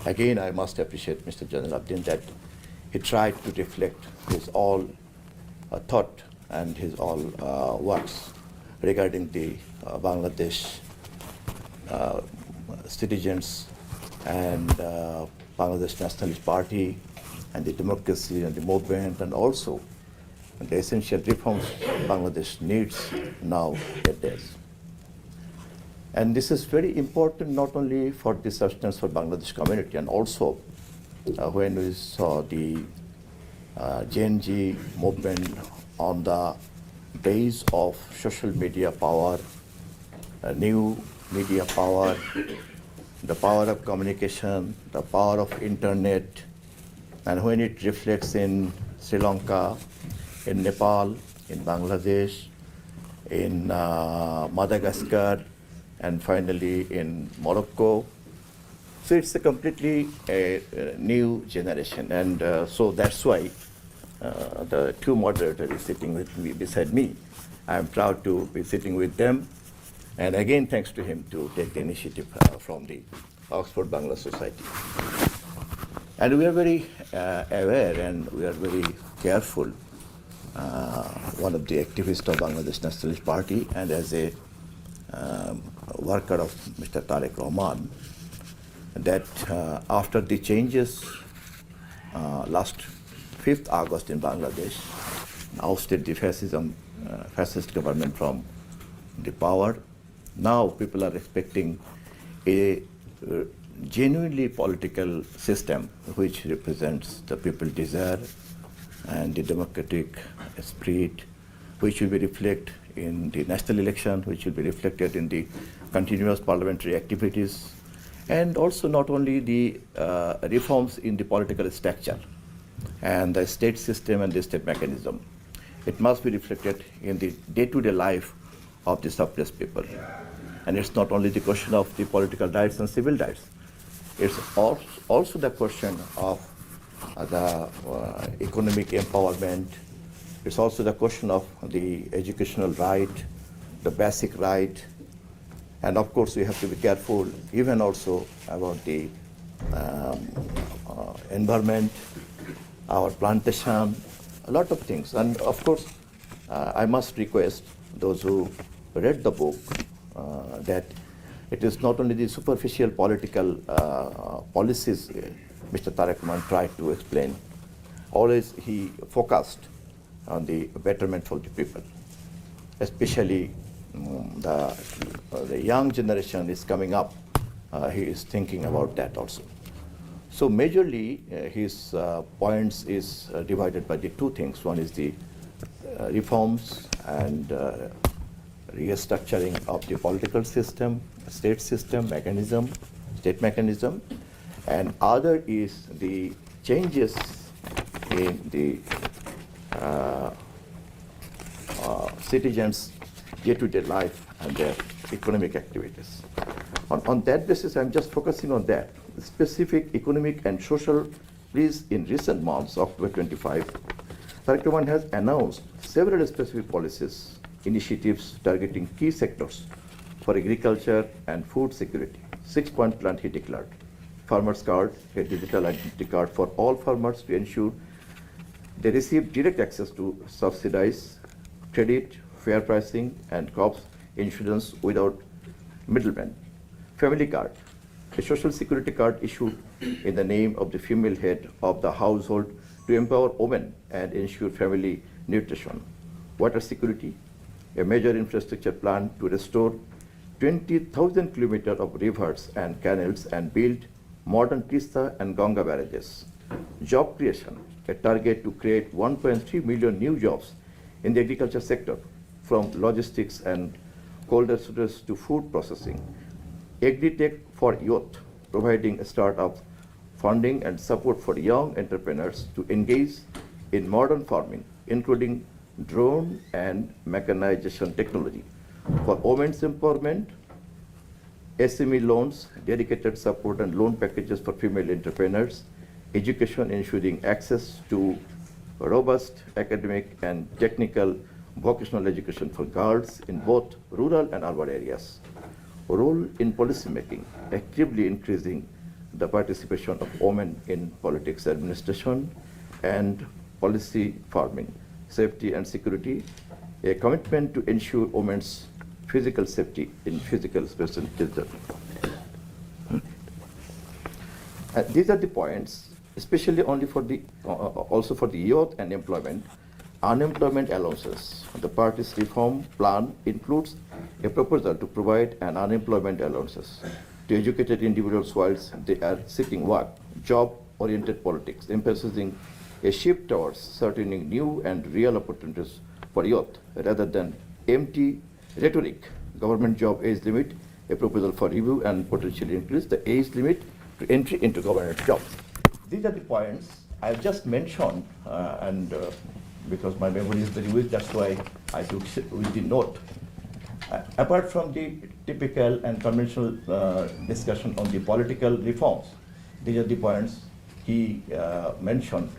again, I must appreciate Mr. Jainul Abidin that he tried to reflect his all thought and his all works regarding the Bangladesh citizens and Bangladesh Nationalist Party and the democracy and the movement, and also the essential reforms Bangladesh needs nowadays. And this is very important not only for the sustenance for Bangladesh community, and also when we saw the Gen Z movement on the base of social media power, new media power, the power of communication, the power of internet, and when it reflects in Sri Lanka, in Nepal, in Bangladesh, in Madagascar, and finally in Morocco. So it's a completely new generation, and so that's why the two moderators is sitting with me, beside me. I'm proud to be sitting with them, and again thanks to him to take the initiative from the Oxford Bangla Society. And we are very aware and we are very careful. One of the activists of Bangladesh Nationalist Party and as a worker of Mr. Tarique Rahman, that after the changes last 5th August in Bangladesh, ousted the fascist government from the power, now people are expecting a genuinely political system which represents the people's desire and the democratic spirit, which will be reflected in the national election, which will be reflected in the continuous parliamentary activities, and also not only the reforms in the political structure and the state system and the state mechanism. It must be reflected in the day-to-day life of the suppressed people. And it's not only the question of the political rights and civil rights. It's also the question of the economic empowerment. It's also the question of the educational right, the basic right, and of course we have to be careful even also about the environment, our plantation, a lot of things. And of course, I must request those who read the book that it is not only the superficial political policies Mr. Tarique Rahman tried to explain. Always he focused on the betterment for the people, especially the young generation is coming up. He is thinking about that also. So majorly his points is divided by the two things. One is the reforms and restructuring of the political system, state system, mechanism, state mechanism, and other is the changes in the citizens' day-to-day life and their economic activities. On that basis, I'm just focusing on that. Specific economic and social please in recent months, October 25, Tarique Rahman has announced several specific policies, initiatives targeting key sectors for agriculture and food security. 6-point plan he declared. Farmers card, a digital identity card for all farmers to ensure they receive direct access to subsidized credit, fair pricing, and crops insurance without middlemen. Family card, a social security card issued in the name of the female head of the household to empower women and ensure family nutrition. Water security, a major infrastructure plan to restore 20,000 kilometers of rivers and canals and build modern Tista and Ganga barrages. Job creation, a target to create 1.3 million new jobs in the agriculture sector, from logistics and cold storage to food processing. Agri-tech for youth, providing startup funding and support for young entrepreneurs to engage in modern farming, including drone and mechanization technology. For women's empowerment, SME loans, dedicated support and loan packages for female entrepreneurs, education ensuring access to robust academic and technical vocational education for girls in both rural and urban areas. Role in policy making, actively increasing the participation of women in politics administration and policy farming, safety and security, a commitment to ensure women's physical safety in physical space and children. These are the points, especially only for the, also for the youth and employment. Unemployment allowances. The party's reform plan includes a proposal to provide an unemployment allowances to educated individuals whilst they are seeking work, job-oriented politics, emphasizing a shift towards certain new and real opportunities for youth rather than empty rhetoric. Government job age limit, a proposal for review and potentially increase the age limit to entry into government jobs. These are the points I've just mentioned, because my memory is very weak, that's why I took with the note. Apart from the typical and conventional discussion on the political reforms, these are the points he mentioned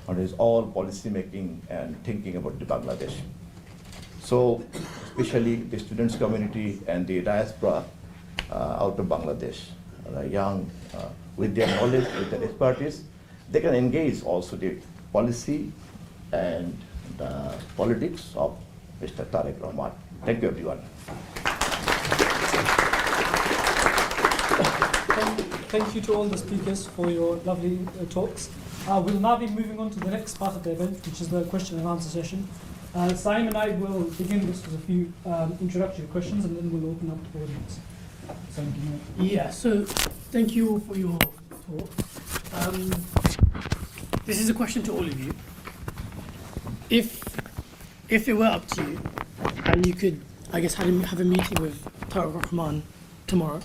on his all policy making and thinking about the Bangladesh. So, especially the students community and the diaspora out of Bangladesh, young, with their knowledge, with their expertise, they can engage also the policy and the politics of Mr. Tarique Rahman. Thank you, everyone. Thank you to all the speakers for your lovely talks. We'll now be moving on to the next part of the event, which is the question and answer session. Saim and I will begin this with a few introductory questions, and then we'll open up to the audience. Saim, do you know? Yeah, so thank you all for your talk. This is a question to all of you. If it were up to you, and you could, I guess, have a meeting with Tarique Rahman tomorrow,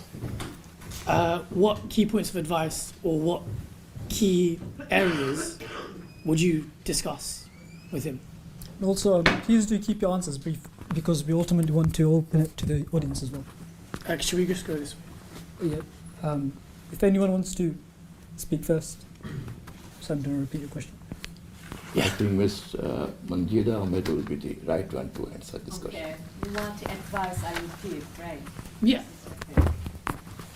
what key points of advice or what key areas would you discuss with him? Also, please do keep your answers brief, because we ultimately want to open it to the audience as well. Should we just go this way? Yeah. If anyone wants to speak first, Sam, do you want to repeat your question? I think Ms. Manjida Ahmed will be the right one to answer this question. Okay, you want advice I would give, right? Yeah. Okay.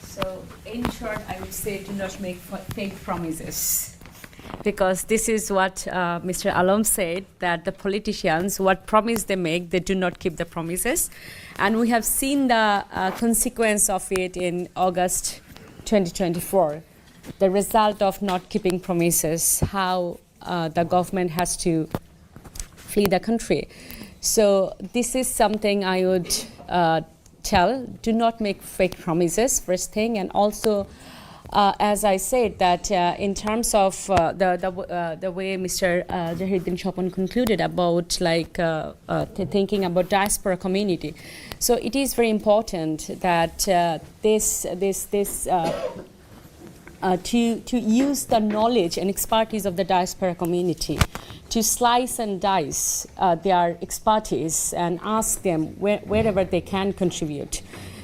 So, in short, I would say do not make fake promises. Because this is what Mr. Alam said, that the politicians, what promise they make, they do not keep the promises. And we have seen the consequence of it in August 2024. The result of not keeping promises, how the government has to flee the country. So this is something I would tell, do not make fake promises, first thing, and also as I said that in terms of the way Mr. Zahiruddin Chopon concluded about thinking about diaspora community, so it is very important that to use the knowledge and expertise of the diaspora community to slice and dice their expertise and ask them wherever they can contribute.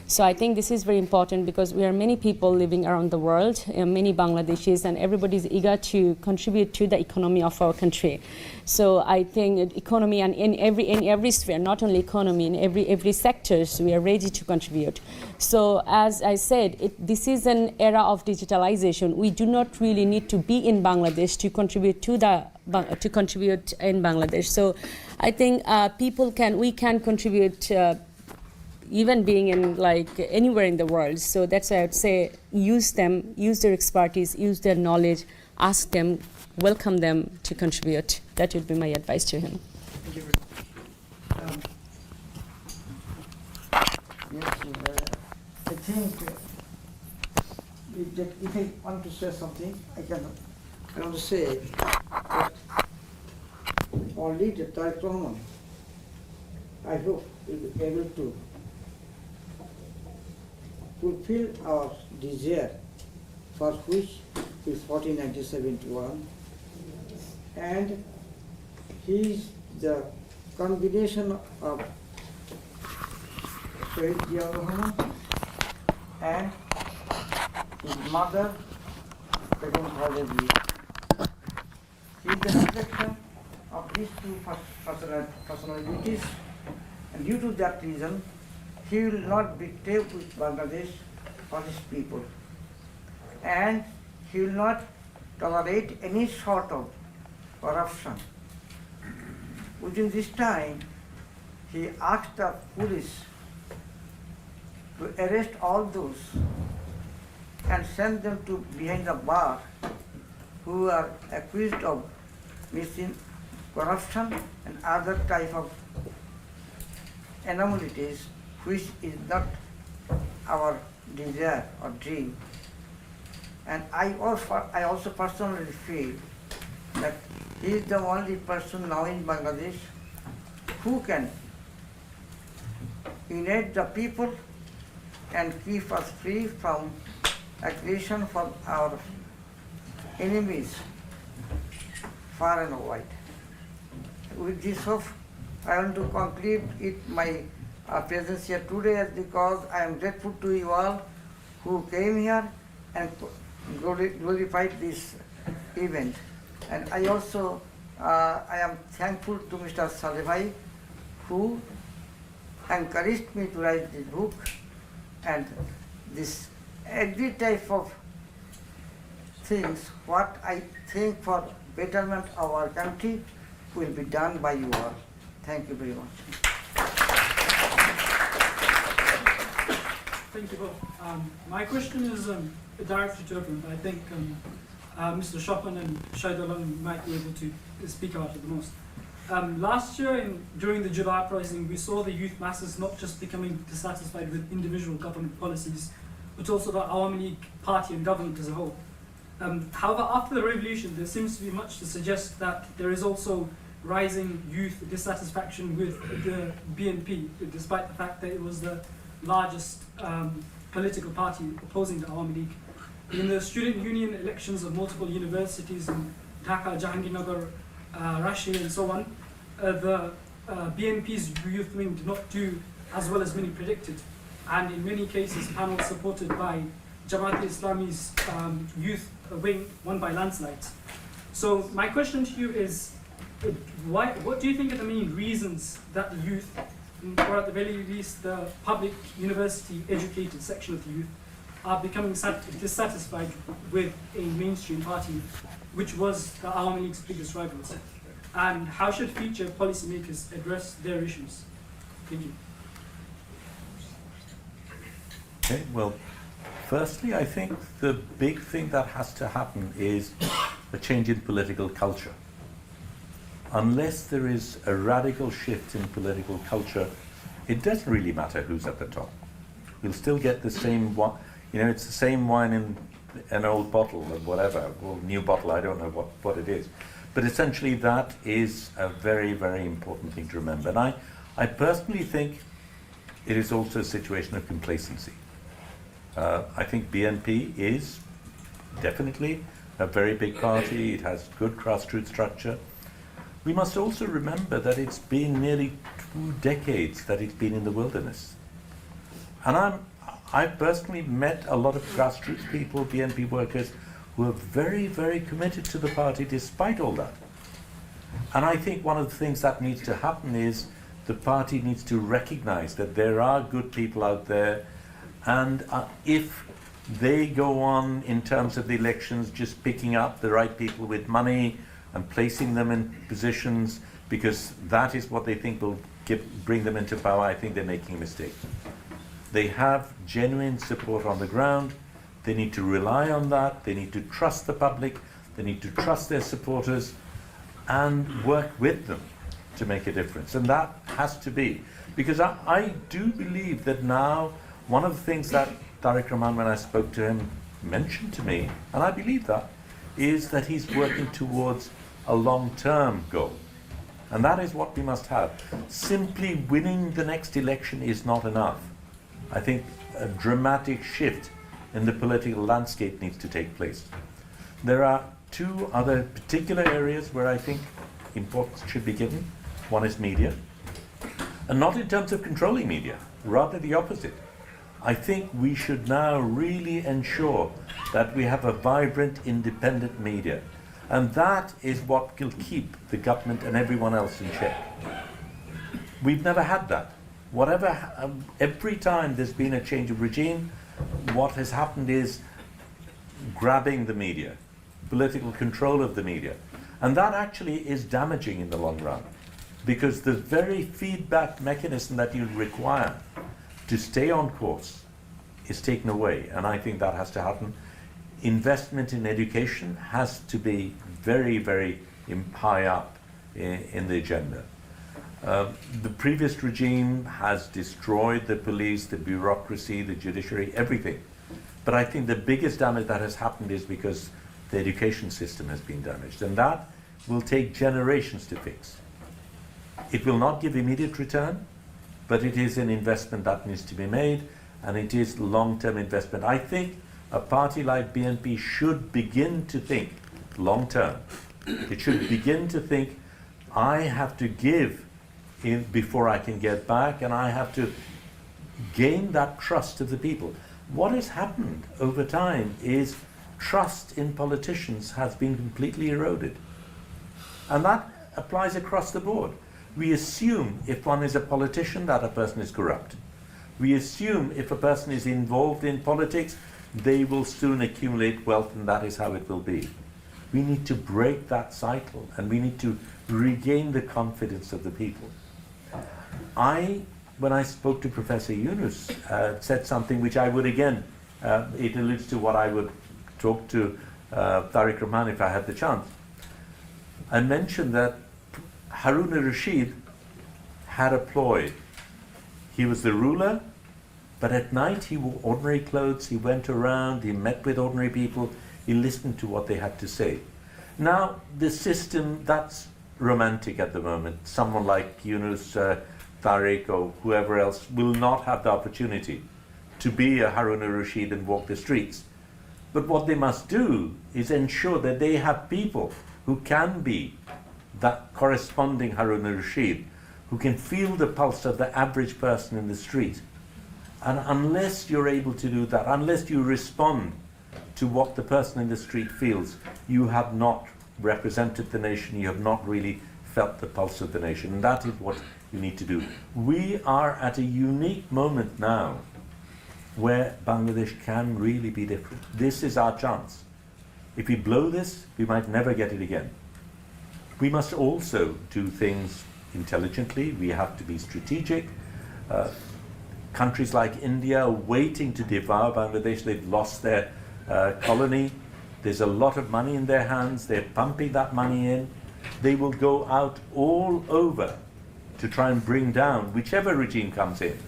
So I think this is very important because we are many people living around the world, many Bangladeshis, and everybody is eager to contribute to the economy of our country. So I think economy, and in every sphere, not only economy, in every sectors, we are ready to contribute. So as I said, this is an era of digitalization. We do not really need to be in Bangladesh to contribute to contribute in Bangladesh. So I think we can contribute. Even being in anywhere in the world. So that's why I would say use them, use their expertise, use their knowledge, ask them, welcome them to contribute. That would be my advice to him. Thank you very much. I think if I want to say something, I want to say that our leader, Tarique Rahman, I hope will be able to fulfill our desire for which is 1491, and he is the combination of Shaheed Rahman and his mother, Begum Khaleda. He is the reflection of these two personalities, and due to that reason, he will not betray with Bangladesh or his people, and he will not tolerate any sort of corruption. Within this time, he asked the police to arrest all those and send them to behind the bar who are accused of corruption and other type of anomalies, which is not our desire or dream. And I also personally feel that he is the only person now in Bangladesh who can unite the people and keep us free from aggression from our enemies far and wide. With this hope, I want to conclude my presence here today because I am grateful to you all who came here and glorified this event. And I also I am thankful to Mr. Saleh who encouraged me to write this book, and this every type of things what I think for betterment of our country will be done by you all. Thank you very much. Thank you both. My question is directed to everyone, but I think Mr. Chopin and Shaidalan might be able to speak about it the most. Last year, during the July uprising, we saw the youth masses not just becoming dissatisfied with individual government policies, but also the Awami League party and government as a whole. However, after the revolution, there seems to be much to suggest that there is also rising youth dissatisfaction with the BNP, despite the fact that it was the largest political party opposing the Awami League. In the student union elections of multiple universities in Dhaka, Jahangirnagar, Rashid and so on, the BNP's youth wing did not do as well as many predicted. And in many cases, panels supported by Jamaat-e-Islami's youth wing won by landslides. So my question to you is, what do you think are the main reasons that the youth, or at the very least the public university educated section of the youth, are becoming dissatisfied with a mainstream party, which was the Awami League's biggest rivals? And how should future policymakers address their issues? Thank you. Okay, well, firstly, I think the big thing that has to happen is a change in political culture. Unless there is a radical shift in political culture, it doesn't really matter who's at the top. We'll still get the same wine, it's the same wine in an old bottle or whatever, or new bottle, I don't know what it is. But essentially that is a very, very important thing to remember. And I personally think it is also a situation of complacency. I think BNP is definitely a very big party. It has good grassroots structure. We must also remember that it's been nearly 2 decades that it's been in the wilderness. And I've personally met a lot of grassroots people, BNP workers, who are very, very committed to the party despite all that. And I think one of the things that needs to happen is the party needs to recognize that there are good people out there, and if they go on in terms of the elections just picking up the right people with money and placing them in positions because that is what they think will bring them into power, I think they're making a mistake. They have genuine support on the ground. They need to rely on that. They need to trust the public. They need to trust their supporters and work with them to make a difference. And that has to be, because I do believe that now one of the things that Tarique Rahman, when I spoke to him, mentioned to me, and I believe that, is that he's working towards a long-term goal. And that is what we must have. Simply winning the next election is not enough. I think a dramatic shift in the political landscape needs to take place. There are 2 other particular areas where I think importance should be given. One is media, and not in terms of controlling media, rather the opposite. I think we should now really ensure that we have a vibrant, independent media, and that is what will keep the government and everyone else in check. We've never had that. Every time there's been a change of regime, what has happened is grabbing the media, political control of the media. And that actually is damaging in the long run, because the very feedback mechanism that you require to stay on course is taken away, and I think that has to happen. Investment in education has to be very, very high up in the agenda. The previous regime has destroyed the police, the bureaucracy, the judiciary, everything. But I think the biggest damage that has happened is because the education system has been damaged, and that will take generations to fix. It will not give immediate return, but it is an investment that needs to be made, and it is long-term investment. I think a party like BNP should begin to think long-term. It should begin to think, I have to give before I can get back, and I have to gain that trust of the people. What has happened over time is trust in politicians has been completely eroded. And that applies across the board. We assume if one is a politician that a person is corrupt. We assume if a person is involved in politics, they will soon accumulate wealth, and that is how it will be. We need to break that cycle, and we need to regain the confidence of the people. When I spoke to Professor Yunus, said something which I would again, it alludes to what I would talk to Tarique Rahman if I had the chance. I mentioned that Harun al-Rashid had a ploy. He was the ruler, but at night he wore ordinary clothes, he went around, he met with ordinary people, he listened to what they had to say. Now, the system, that's romantic at the moment. Someone like Yunus, Tarique, or whoever else will not have the opportunity to be a Harun al-Rashid and walk the streets. But what they must do is ensure that they have people who can be that corresponding Harun al-Rashid, who can feel the pulse of the average person in the street. And unless you're able to do that, unless you respond to what the person in the street feels, you have not represented the nation, you have not really felt the pulse of the nation. And that is what you need to do. We are at a unique moment now where Bangladesh can really be different. This is our chance. If we blow this, we might never get it again. We must also do things intelligently. We have to be strategic. Countries like India are waiting to devour Bangladesh. They've lost their colony. There's a lot of money in their hands. They're pumping that money in. They will go out all over to try and bring down whichever regime comes in.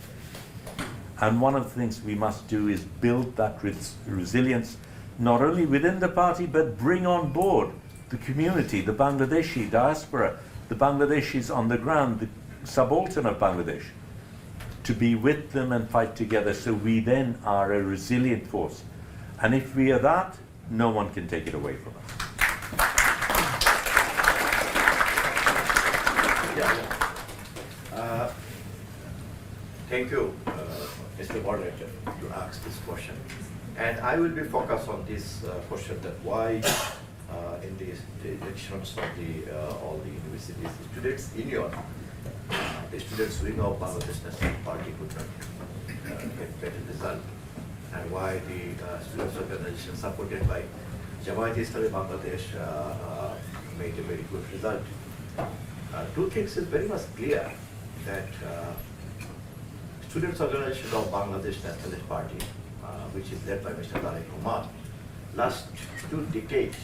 And one of the things we must do is build that resilience, not only within the party, but bring on board the community, the Bangladeshi diaspora, the Bangladeshis on the ground, the subaltern of Bangladesh, to be with them and fight together, so we then are a resilient force. And if we are that, no one can take it away from us. Thank you, Mr. Moderator, to ask this question. And I will be focused on this question, that why in the elections of all the universities, students' union, the students' wing of Bangladesh National Party could not get better result, and why the students' organization supported by Jamaat-e-Islami Bangladesh made a very good result. Two things is very much clear, that students' organization of Bangladesh Nationalist Party, which is led by Mr. Tarique Rahman, last 2 decades,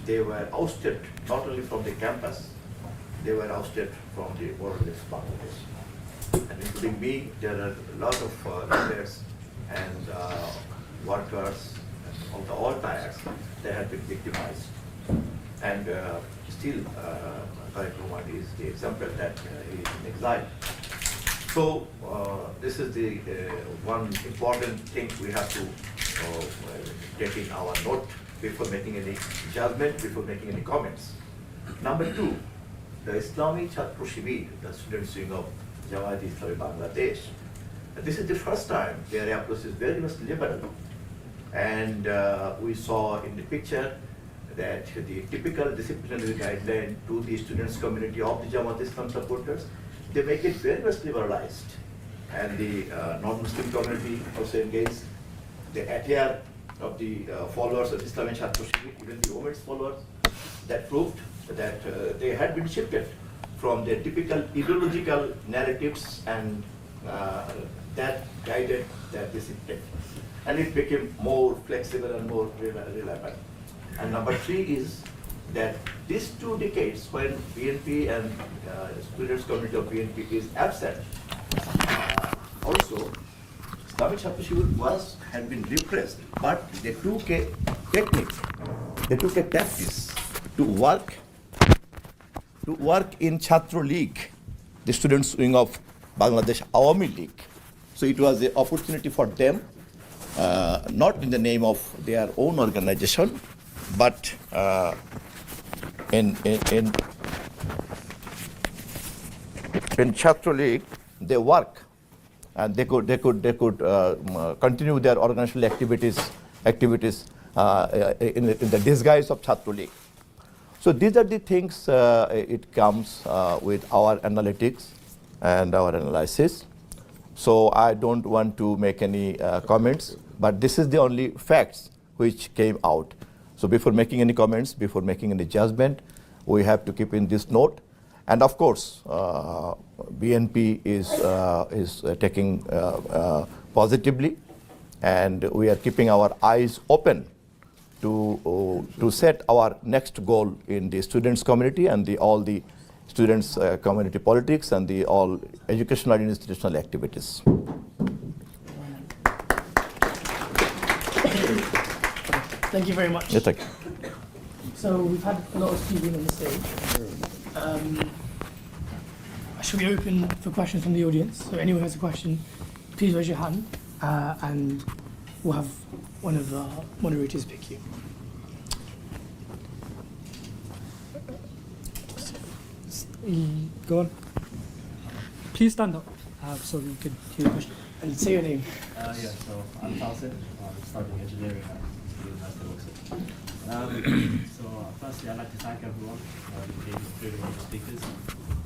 they were ousted not only from the campus, they were ousted from the more or less Bangladesh. And including me, there are a lot of leaders and workers of all tiers that have been victimized. And still, Tarique Rahman is the example that he is in exile. So this is the one important thing we have to take in our note before making any judgment, before making any comments. Number 2, the Islami Chhatro Shibir, the students wing of Jamaat-e-Islami Bangladesh. This is the first time their approach is very much liberal. And we saw in the picture that the typical disciplinary guideline to the students' community of the Jamaat-Islam supporters, they make it very much liberalized. And the non-Muslim community also engaged. The attire of the followers of Islamic Chhatro Shibir, even the women's followers, that proved that they had been shifted from the typical ideological narratives, and that guided their discipline. And it became more flexible and more reliable. And number 3 is that these 2 decades when BNP and students community of BNP is absent, also Islamic Chhatra Shibir had been repressed, but they took a technique, they took a practice to work in Chhatra League, the students wing of Bangladesh Awami League. So it was an opportunity for them, not in the name of their own organization, but in Chhatra League, they work and they could continue their organizational activities in the disguise of Chhatra League. So these are the things it comes with our analytics and our analysis. So I don't want to make any comments, but this is the only facts which came out. So before making any comments, before making any judgment, we have to keep in this note. And of course, BNP is taking positively, and we are keeping our eyes open to set our next goal in the students' community and all the students' community politics and the all educational and institutional activities. Thank you very much. Yeah, thank you. So we've had a lot of speaking on the stage. Should we open for questions from the audience? So anyone who has a question, please raise your hand, and we'll have one of the moderators pick you. Go on. Please stand up so we can hear the question. And say your name. Yeah, so I'm Tarique. I'm studying engineering at the University of Oxford. So firstly, I'd like to thank everyone who came, including all the speakers.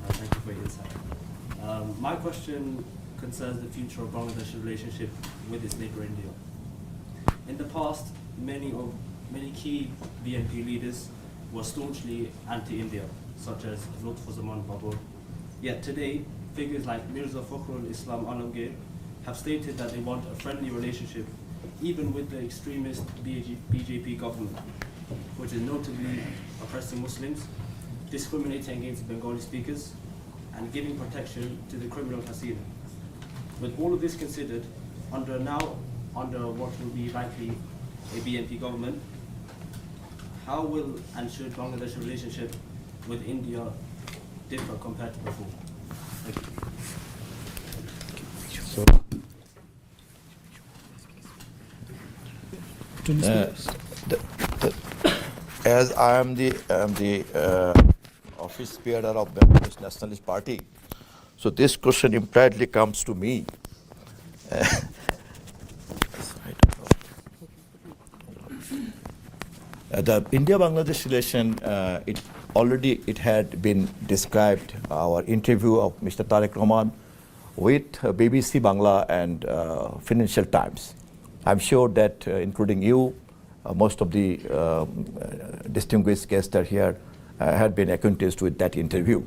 Thank you for your insight. My question concerns the future of Bangladesh's relationship with its neighbour India. In the past, many key BNP leaders were staunchly anti-India, such as Lutfuzzaman Babur. Yet today, figures like Mirza Fakhrul Islam Alamgir have stated that they want a friendly relationship even with the extremist BJP government, which is notably oppressing Muslims, discriminating against Bengali speakers, and giving protection to the criminal Hasina. With all of this considered, under what will be likely a BNP government, how will and should Bangladesh's relationship with India differ compared to before? Thank you. So, as I am the office bearer of Bangladesh Nationalist Party, so this question impliedly comes to me. The India-Bangladesh relation, it had been described, our interview of Mr. Tarique Rahman with BBC Bangla and Financial Times. I'm sure that including you, most of the distinguished guests that are here had been acquainted with that interview.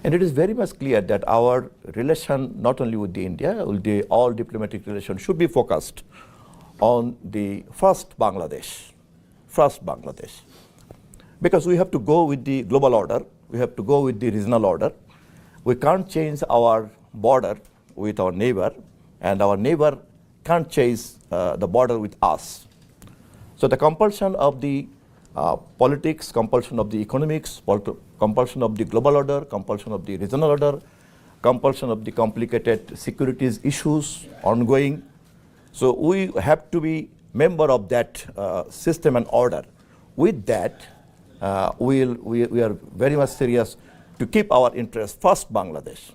And it is very much clear that our relation, not only with the India, all diplomatic relations should be focused on the first Bangladesh. Because we have to go with the global order, we have to go with the regional order. We can't change our border with our neighbor, and our neighbor can't change the border with us. So the compulsion of the politics, compulsion of the economics, compulsion of the global order, compulsion of the regional order, compulsion of the complicated securities issues ongoing. So we have to be member of that system and order. With that, we are very much serious to keep our interest first Bangladesh.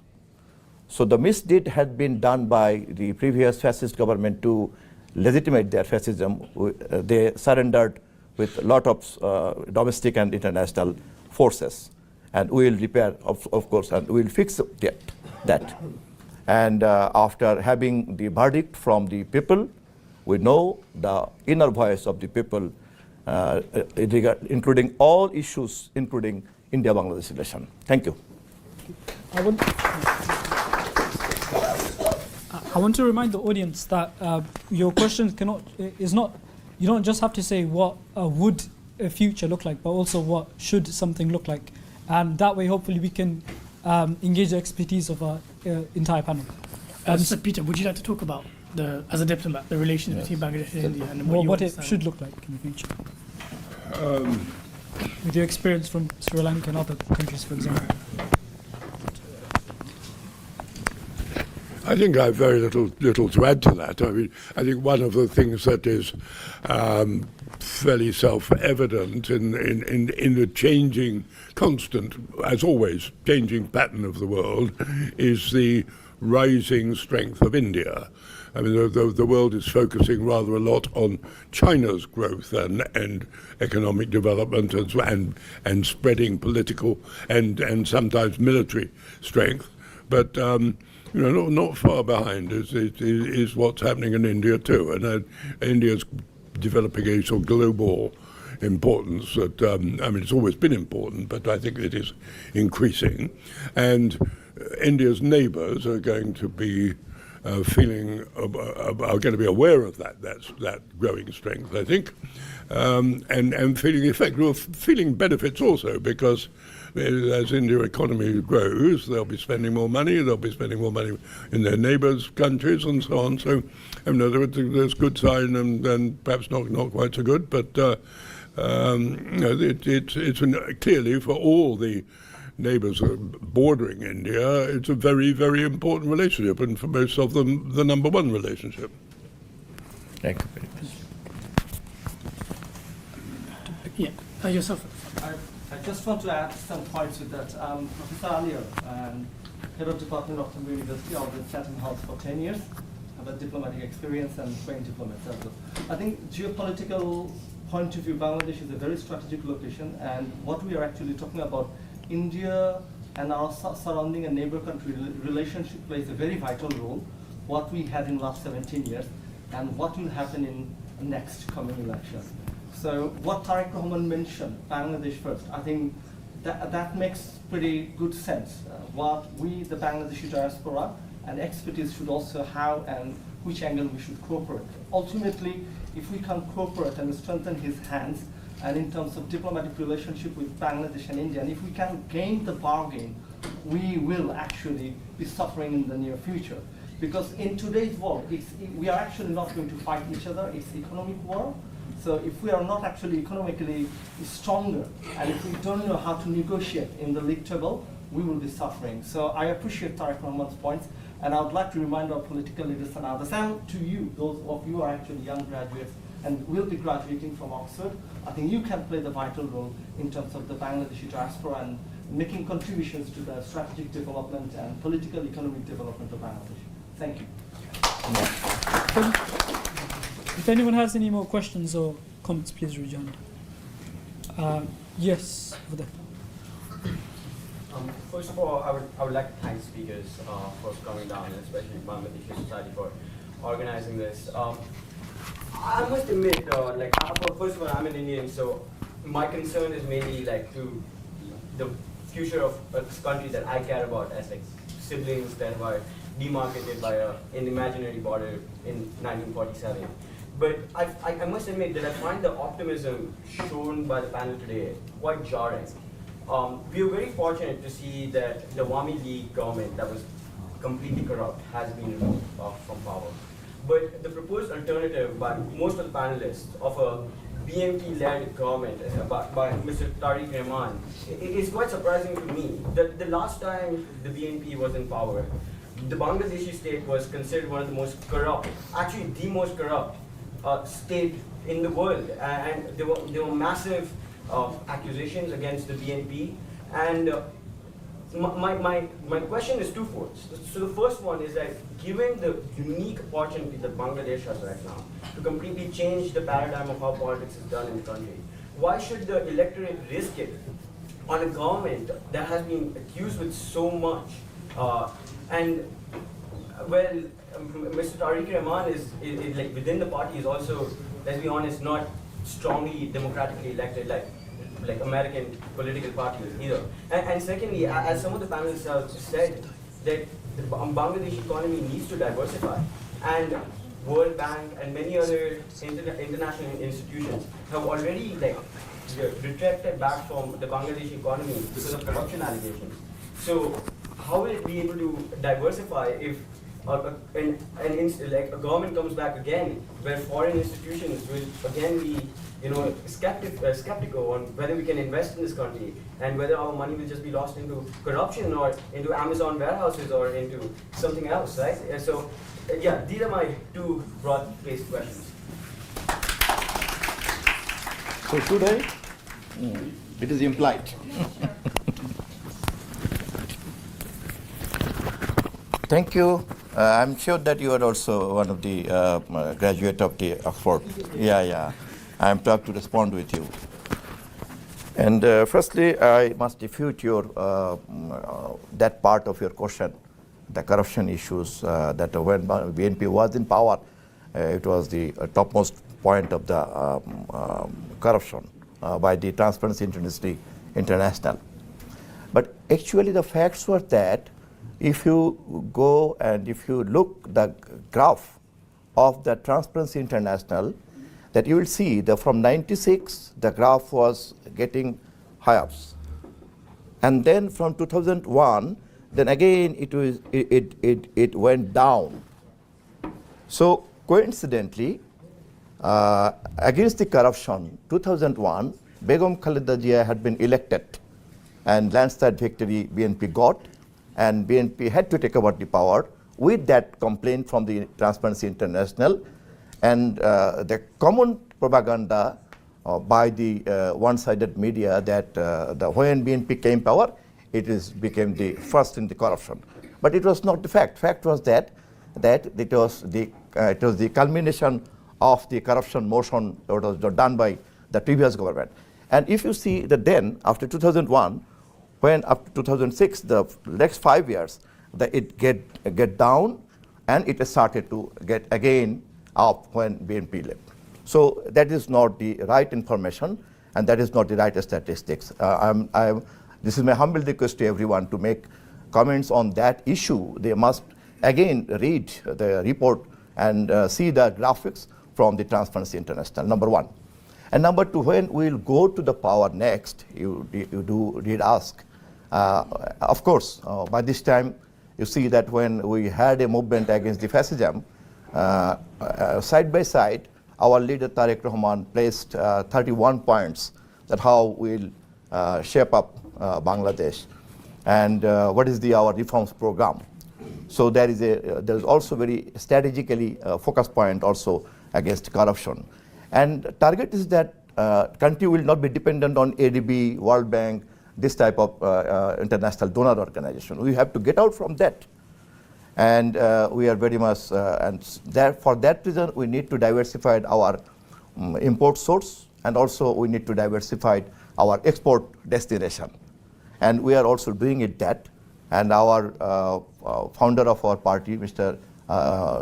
So the misdeed had been done by the previous fascist government to legitimate their fascism. They surrendered with a lot of domestic and international forces. And we will repair, of course, and we will fix that. And after having the verdict from the people, we know the inner voice of the people, including all issues, including India-Bangladesh relation. Thank you. I want to remind the audience that your question you don't just have to say what would a future look like, but also what should something look like. And that way, hopefully, we can engage the expertise of our entire panel. So Peter, would you like to talk about, as a diplomat, the relations between Bangladesh and India and what it should look like in the future? With your experience from Sri Lanka and other countries, for example. I think I have very little to add to that. I mean, I think one of the things that is fairly self-evident in the changing, constant, as always, changing pattern of the world is the rising strength of India. I mean, the world is focusing rather a lot on China's growth and economic development and spreading political and sometimes military strength. But not far behind is what's happening in India too, and India's developing a sort of global importance that it's always been important, but I think it is increasing, and India's neighbours are going to be are going to be aware of that growing strength, I think, and feeling the effect, feeling benefits also, because as Indian economy grows, they'll be spending more money. They'll be spending more money in their neighbours' countries and so on. So, there's good sign and perhaps not quite so good, but it's clearly for all the neighbours bordering India, it's a very, very important relationship, and for most of them, the number one relationship. Thank you. Yeah, yourself. I just want to add some points with that. Professor Alier, head of Department of the University of the Chatham House for 10 years, about diplomatic experience and trained diplomats as well. I think geopolitical point of view, Bangladesh is a very strategic location, and what we are actually talking about, India and our surrounding and neighbor country relationship plays a very vital role, what we had in the last 17 years and what will happen in the next coming election. So what Tarique Rahman mentioned, Bangladesh first, I think that makes pretty good sense. What we, the Bangladeshi diaspora and expertise should also have, and which angle we should cooperate. Ultimately, if we can cooperate and strengthen his hands, and in terms of diplomatic relationship with Bangladesh and India, and if we can gain the bargain, we will actually be suffering in the near future. Because in today's world, we are actually not going to fight each other, it's economic war. So if we are not actually economically stronger, and if we don't know how to negotiate in the league table, we will be suffering. So I appreciate Tarique Rahman's points, and I would like to remind our political leaders and others, and to you, those of you who are actually young graduates, and will be graduating from Oxford, I think you can play the vital role in terms of the Bangladeshi diaspora and making contributions to the strategic development and political economic development of Bangladesh. Thank you. If anyone has any more questions or comments, please raise your hand. Yes, over there. First of all, I would like to thank speakers for coming down, and especially Bangladeshi Society for organizing this. I must admit, first of all, I'm an Indian, so my concern is mainly to the future of a country that I care about as siblings that were demarcated by an imaginary border in 1947. But I must admit that I find the optimism shown by the panel today quite jarring. We are very fortunate to see that the Awami League government that was completely corrupt has been removed from power. But the proposed alternative by most of the panelists of a BNP-led government by Mr. Tarique Rahman is quite surprising to me. The last time the BNP was in power, the Bangladeshi state was considered one of the most corrupt, actually the most corrupt state in the world, and there were massive accusations against the BNP, and my question is twofold. So the first one is that given the unique opportunity that Bangladesh has right now to completely change the paradigm of how politics is done in the country, why should the electorate risk it on a government that has been accused with so much? Mr. Tarique Rahman is within the party is also, let's be honest, not strongly democratically elected. like American political parties either. And secondly, as some of the panelists have said, that the Bangladeshi economy needs to diversify, and World Bank and many other international institutions have already retracted back from the Bangladeshi economy because of corruption allegations. So how will it be able to diversify if a government comes back again, where foreign institutions will again be skeptical on whether we can invest in this country and whether our money will just be lost into corruption or into Amazon warehouses or into something else, right? And so, yeah, these are my two broad-based questions. So today, it is implied. Thank you. I'm sure that you are also one of the graduate of the Oxford. Yeah. I am proud to respond with you. And firstly, I must refute your that part of your question, the corruption issues. That when BNP was in power, it was the topmost point of the corruption by the Transparency International. But actually, the facts were that if you go and if you look the graph of the Transparency International, that you will see that from 96 the graph was getting high ups, and then from 2001, then again it went down. So coincidentally, against the corruption, 2001, Begum Khaleda Zia had been elected, and landslide victory BNP got, and BNP had to take over the power with that complaint from the Transparency International, and the common propaganda by the one-sided media that when BNP came power, became the first in the corruption. But it was not the fact. Fact was that it was the culmination of the corruption motion that was done by the previous government. And if you see that then, after 2001, when up to 2006, the next 5 years, it get down, and it started to get again up when BNP left. So that is not the right information, and that is not the right statistics. This is my humble request to everyone to make comments on that issue. They must again read the report and see the graphics from the Transparency International, number one. And number two, when we will go to the power next, you did ask. Of course, by this time, you see that when we had a movement against the fascism, side by side, our leader Tarique Rahman placed 31 points that how we'll shape up Bangladesh, and what is our reforms program. So there is also very strategically focused point also against corruption. And target is that country will not be dependent on ADB, World Bank, this type of international donor organization. We have to get out from that. And we are very much, for that reason, we need to diversify our import source, and also we need to diversify our export destination. And we are also doing it that. And our founder of our party, Mr.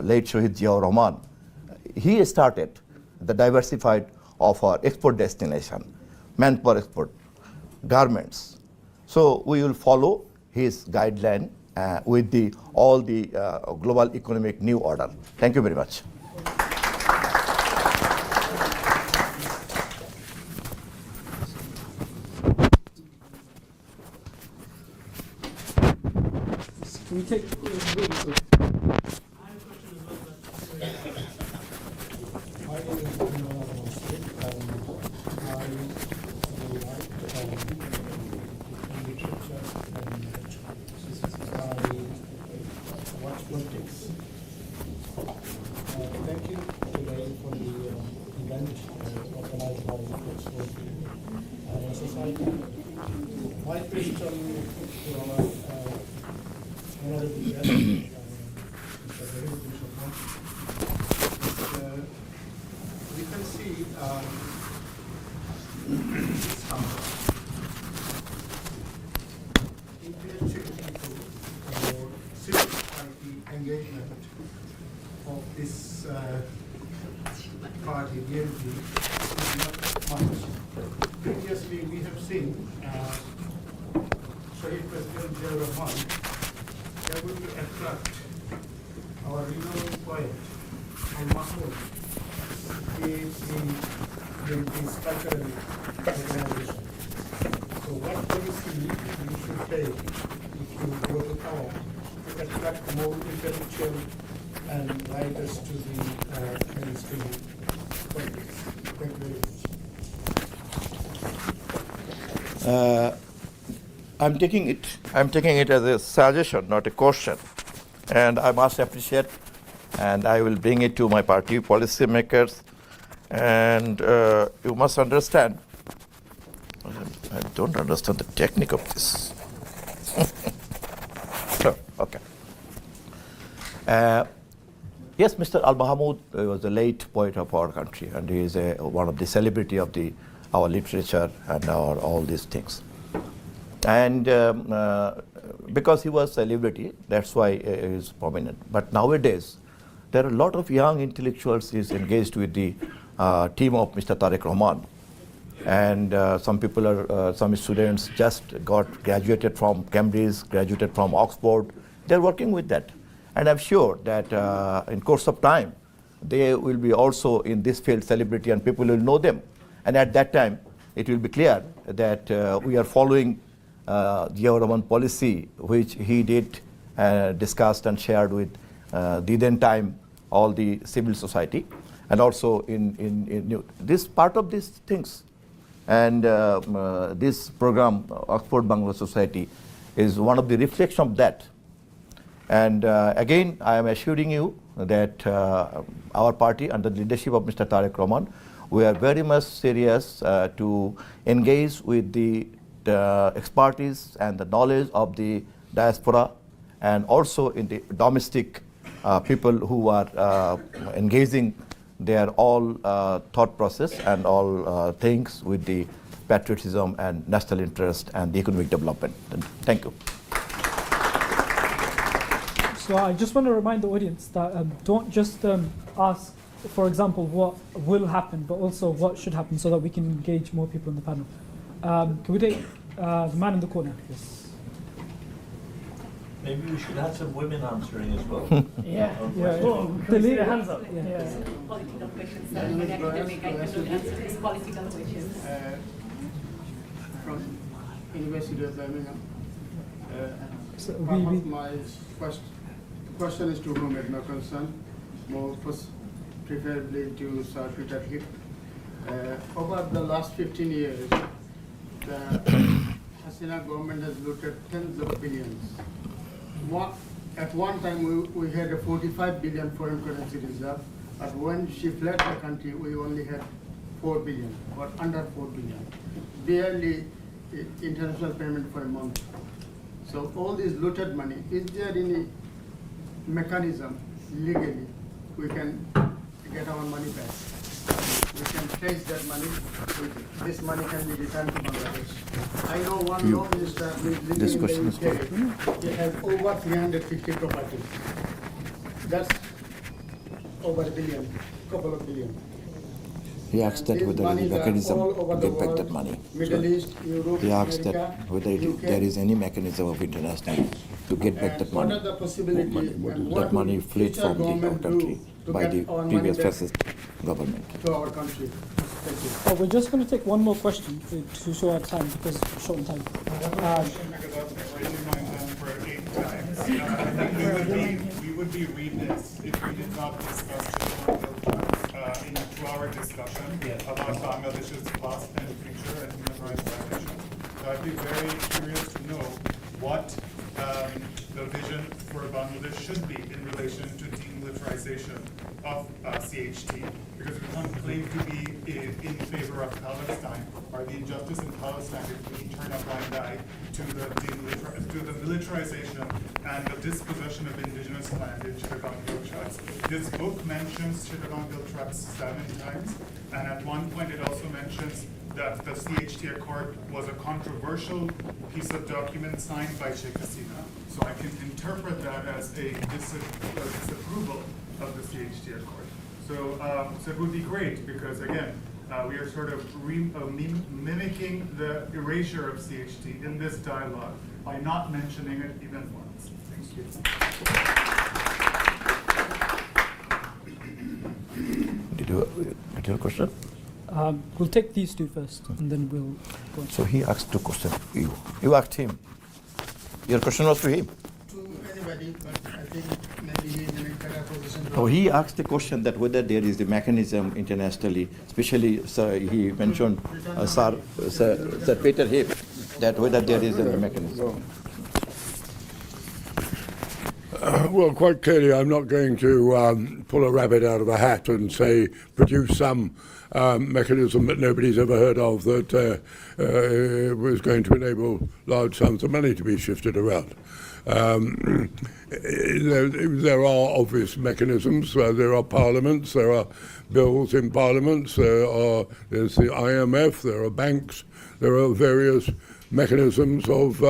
late Shahid Ziaur Rahman, he started the diversified of our export destination, manpower export, garments. So we will follow his guideline with all the global economic new order. Thank you very much. Can we take Thank you today for the event organized by the Oxford Society. My question to our honorable guest, Mr. Rahman, we can see intellectual people or civil society engagement of this party, BNP, is not much. Previously, we have Rahman, they will attract our renowned poet, Mahmoud. He is cultural organization. So what policy you should take if you go to power to attract more intellectual and writers to the mainstream politics? Thank you very much. I'm taking it as a suggestion, not a question, and I must appreciate, and I will bring it to my party policy makers, and you must understand. I don't understand the technique of this. Sure, okay. Yes, Mr. Al Mahmoud was the late poet of our country, and he is one of the celebrity of our literature and all these things. And because he was celebrity, that's why he is prominent. But nowadays, there are a lot of young intellectuals who is engaged with the team of Mr. Tarique Rahman. And some students just graduated from Cambridge, graduated from Oxford. They're working with that. And I'm sure that in course of time, they will be also in this field celebrity and people will know them. And at that time, it will be clear that we are following the Rahman policy, which he did discussed and shared with the then time all the civil society, and also in this part of these things. And this program, Oxford Bangla Society, is one of the reflections of that. And again, I am assuring you that our party, under the leadership of Mr. Tarique Rahman, we are very much serious to engage with the expertise and the knowledge of the diaspora, and also in the domestic people who are engaging their all thought process and all things with the patriotism and national interest and the economic development. Thank you. So I just want to remind the audience that don't just ask, for example, what will happen, but also what should happen, so that we can engage more people in the panel. Can we take the man in the corner, please? Maybe we should have some women answering as well. Yeah. Well, Can we see the hands up? Yeah. Political questions. As an academic, I cannot answer these political questions. From University of Birmingham. So My question is to whom it may concern, preferably to Sir Tarique. Over the last 15 years, the Hasina government has looted tens of billions. At one time, we had a 45 billion foreign currency reserve, but when she fled the country, we only had 4 billion, or under 4 billion. Barely international payment for a month. So all this looted money, is there any mechanism legally we can get our money back? We can trace that money. This money can be returned to Bangladesh. I know one law minister who is living in the UK. He has over 350 properties. That's over a billion, couple of billion. He asked that whether there is a mechanism to get back that money. Middle East, Europe, he asked America, that whether there is any mechanism of international to get back that money. What are the possibilities? That money fled from our country by the previous fascist government. To our country. Thank you. Oh, we're just going to take one more question to show our time, because we're short on time. We would be remiss if we did not discuss in a 2-hour discussion about Bangladesh's past and future and human rights violations. So I'd be very curious to know what the vision for Bangladesh should be in relation to demilitarization of CHT, because we can't claim to be in favor of Palestine or the injustice in Palestine if we turn a blind eye to the militarization and the dispossession of indigenous land in Chittagong Hill Tracts. This book mentions Chittagong Hill Tracts 7 times, and at one point it also mentions that the CHT Accord was a controversial piece of document signed by Sheikh Hasina. So I can interpret that as a disapproval of the CHT Accord. So it would be great, because again, We are sort of mimicking the erasure of CHT in this dialogue by not mentioning it even once. Thank you. Did you get your question? We'll take these two first, and then we'll go on. So he asked two questions. You asked him. Your question was to him. To anybody, but I think maybe he's in a better position. Oh, he asked the question that whether there is a mechanism internationally, especially he mentioned Sir Peter Hip, that whether there is a mechanism. Well, quite clearly, I'm not going to pull a rabbit out of a hat and say produce some mechanism that nobody's ever heard of that was going to enable large sums of money to be shifted around. There are obvious mechanisms. There are parliaments. There are bills in parliaments. There's the IMF. There are banks. There are various mechanisms of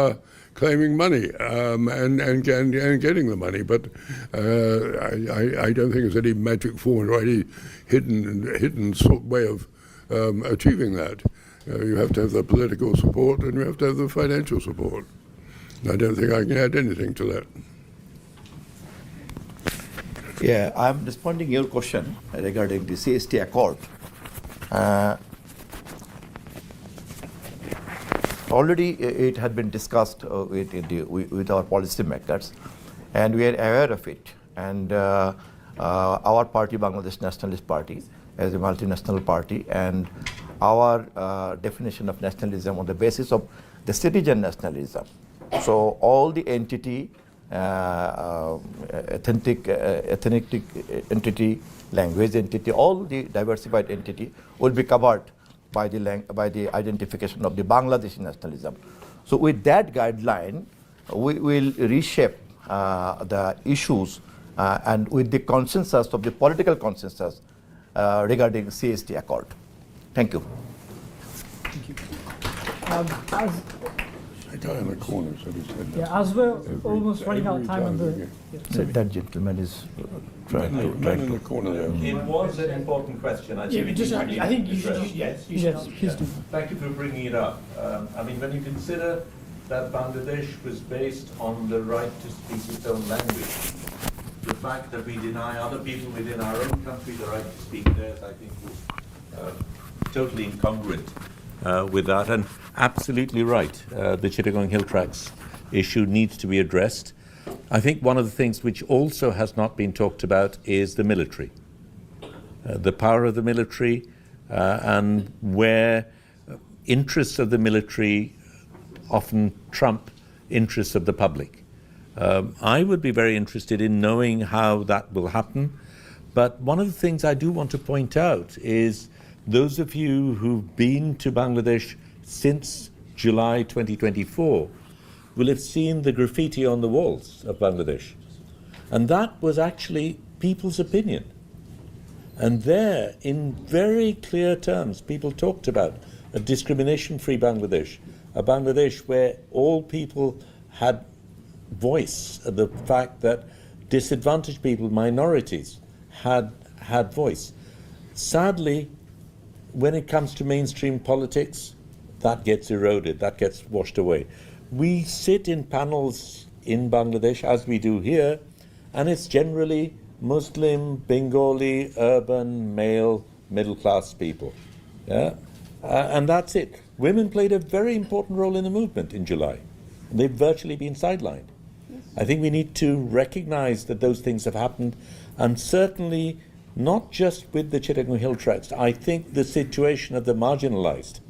claiming money and getting the money, but I don't think there's any magic formula or any hidden sort way of achieving that. You have to have the political support and you have to have the financial support. I don't think I can add anything to that. Yeah, I'm responding to your question regarding the CST Accord. Already it had been discussed with our policymakers, and we are aware of it. And our party, Bangladesh Nationalist Party, as a multinational party, and our definition of nationalism on the basis of the citizen nationalism. So all the entity, ethnic entity, language entity, all the diversified entity will be covered by the identification of the Bangladeshi nationalism. So with that guideline, we will reshape the issues and with the consensus of the political consensus regarding CST Accord. Thank you. Thank you. The guy in the corner said he said that. As we're almost running out of time on the... That gentleman is trying to... in the corner there. It was an important question. I think you should. Yes, please do. Thank you for bringing it up. I mean, when you consider that Bangladesh was based on the right to speak its own language, the fact that we deny other people within our own country the right to speak theirs, I think, was totally incongruent with that, and absolutely right. The Chittagong Hill Tracts issue needs to be addressed. I think one of the things which also has not been talked about is the military, the power of the military, and where interests of the military often trump interests of the public. I would be very interested in knowing how that will happen, but one of the things I do want to point out is those of you who've been to Bangladesh since July 2024 will have seen the graffiti on the walls of Bangladesh. And that was actually people's opinion. And there, in very clear terms, people talked about a discrimination-free Bangladesh, a Bangladesh where all people had voice, the fact that disadvantaged people, minorities, had voice. Sadly, when it comes to mainstream politics, that gets eroded, that gets washed away. We sit in panels in Bangladesh, as we do here, and it's generally Muslim, Bengali, urban, male, middle-class people. Yeah? And that's it. Women played a very important role in the movement in July. And they've virtually been sidelined. I think we need to recognize that those things have happened, and certainly not just with the Chittagong Hill Tracts. I think the situation of the marginalized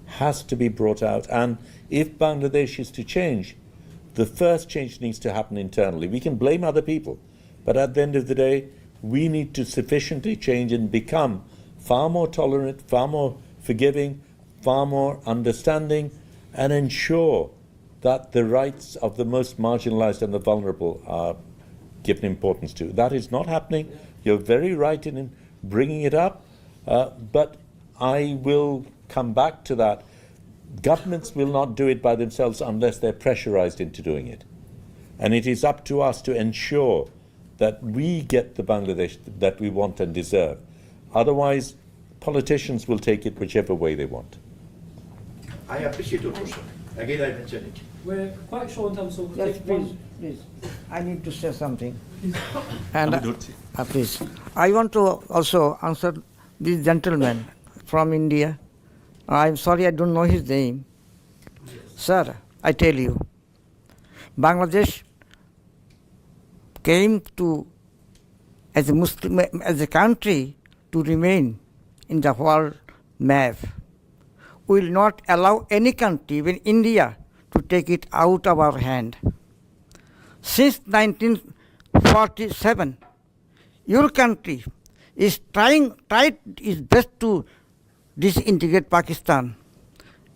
has to be brought out, and if Bangladesh is to change, the first change needs to happen internally. We can blame other people, but at the end of the day, we need to sufficiently change and become far more tolerant, far more forgiving, far more understanding, and ensure that the rights of the most marginalized and the vulnerable are given importance to. That is not happening. You're very right in bringing it up, but I will come back to that. Governments will not do it by themselves unless they're pressurized into doing it. And it is up to us to ensure that we get the Bangladesh that we want and deserve. Otherwise, politicians will take it whichever way they want. I appreciate your question. Again, I mentioned it. We're quite short in terms of Yes, take please, one. please. I need to say something. And please, I want to also answer this gentleman from India. I'm sorry, I don't know his name. Sir, I tell you, Bangladesh came to as a Muslim, as a country, to remain in the world map. We will not allow any country, even India, to take it out of our hand. Since 1947, your country is tried its best to disintegrate Pakistan,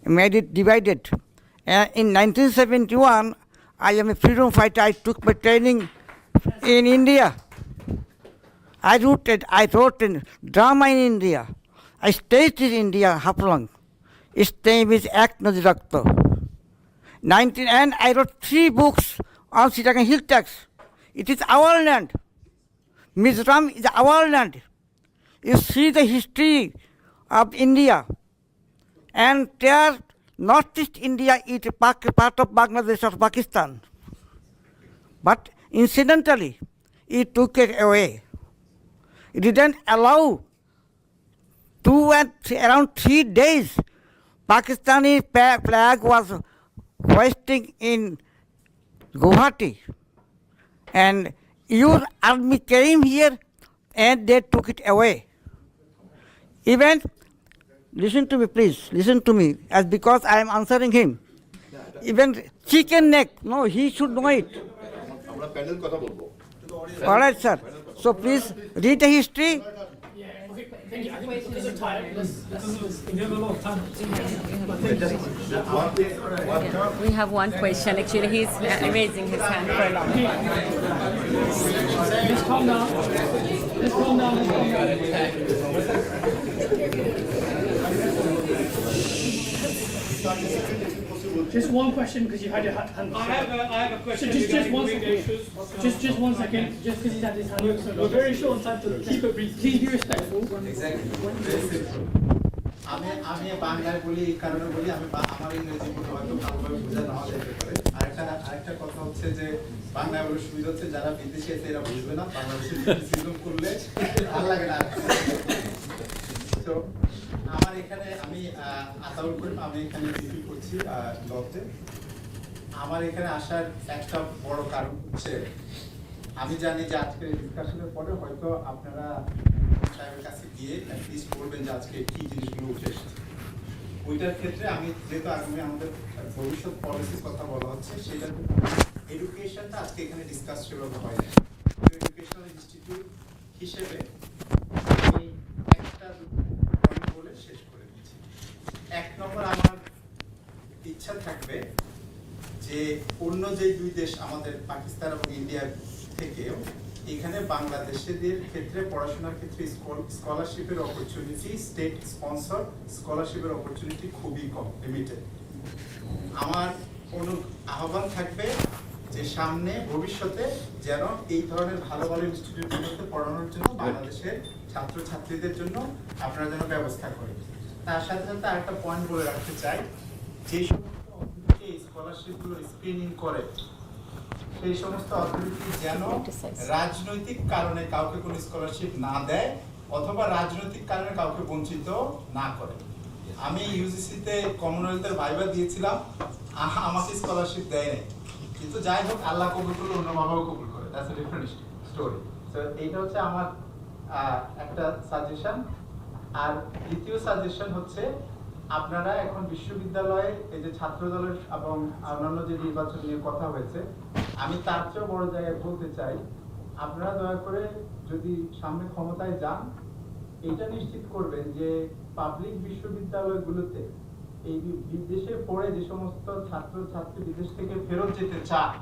made it divided. And in 1971, I am a freedom fighter. I took my training in India. I wrote a drama in India. I stayed in India half long. Its name is Act Nazi Rakta. And I wrote 3 books on Sri Lankan hill tax. It is our land. Mizoram is our land. You see the history of India. And there, Northeast India is a part of Bangladesh or Pakistan. But incidentally, it took it away. It didn't allow around 3 days, Pakistani flag was hoisting in Guwahati. And your army came here and they took it away. Even, listen to me please, listen to me, as because I am answering him. Even chicken neck, no, he should know it. All right, sir. So please read the history. Thank you. I think because of time, let's We have a lot of time. We have one question. Actually, he's raising his hand for a long time. Let's calm down. Let's calm down. Just one question because you had your hand. I have a question. Just 1 second. Just 1 second. Just because he's had his hand. We're very short on time to keep it brief. Please be respectful. আমি বাংলায় বলি এই কারণে বলি আমি আমার ইংরেজি হয়তো ভালোভাবে বোঝানো না যেতে পারে আরেকটা কথা হচ্ছে যে বাংলায় বলে সুবিধা হচ্ছে যারা বিদেশে আছে এরা বুঝবে না বাংলাদেশে সিজন করলে ভালো লাগে না তো আমার এখানে আমি আতাউল করিম আমি এখানে ডিউটি করছি লতে আমার এখানে আসার একটা বড় কারণ হচ্ছে আমি জানি যে আজকের ডিসকাশনের পরে হয়তো আপনারা সাহেবের কাছে গিয়ে অ্যাটলিস্ট বলবেন যে আজকে কি জিনিসগুলো উঠে এসেছে ওইটার ক্ষেত্রে আমি যেহেতু আগামী আমাদের ভবিষ্যৎ পলিসির কথা বলা হচ্ছে সেটা এডুকেশনটা আজকে এখানে ডিসকাস সেভাবে হয় না এডুকেশনাল ইনস্টিটিউট হিসেবে আমি একটা পয়েন্ট বলে শেষ করে দিচ্ছি 1 নম্বর আমার ইচ্ছা থাকবে যে অন্য যে 2 দেশ আমাদের পাকিস্তান এবং ইন্ডিয়া থেকেও এখানে বাংলাদেশিদের ক্ষেত্রে পড়াশোনার ক্ষেত্রে স্কলারশিপের অপরচুনিটি স্টেট স্পন্সর স্কলারশিপের অপরচুনিটি খুবই কম লিমিটেড আমার আহ্বান থাকবে যে সামনে ভবিষ্যতে যেন এই ধরনের ভালো ভালো ইনস্টিটিউটগুলোতে পড়ানোর জন্য বাংলাদেশের ছাত্রছাত্রীদের জন্য আপনারা যেন ব্যবস্থা করেন তার সাথে সাথে আরেকটা পয়েন্ট বলে রাখতে চাই যে সমস্ত অথরিটি স্কলারশিপগুলো স্ক্রিনিং করে সেই সমস্ত অথরিটি যেন রাজনৈতিক কারণে কাউকে কোনো স্কলারশিপ না দেয় অথবা রাজনৈতিক কারণে কাউকে বঞ্চিত না করে আমি ইউজিসিতে কমনওয়েলথের ভাইবা দিয়েছিলাম আমাকে স্কলারশিপ দেয় নাই কিন্তু যাই হোক আল্লাহ কবুল করলে অন্য বাবাও কবুল করে that's a different story so এইটা হচ্ছে আমার একটা সাজেশন আর দ্বিতীয় সাজেশন হচ্ছে আপনারা এখন বিশ্ববিদ্যালয়ে এই যে ছাত্রদলের এবং অন্যান্য যে নির্বাচন নিয়ে কথা হয়েছে আমি তার চেয়েও বড় জায়গায় বলতে চাই আপনারা দয়া করে যদি সামনে ক্ষমতায় যান এটা নিশ্চিত করবেন যে পাবলিক বিশ্ববিদ্যালয়গুলোতে এই বিদেশে পড়ে যে সমস্ত ছাত্রছাত্রী বিদেশ থেকে ফেরত যেতে চায়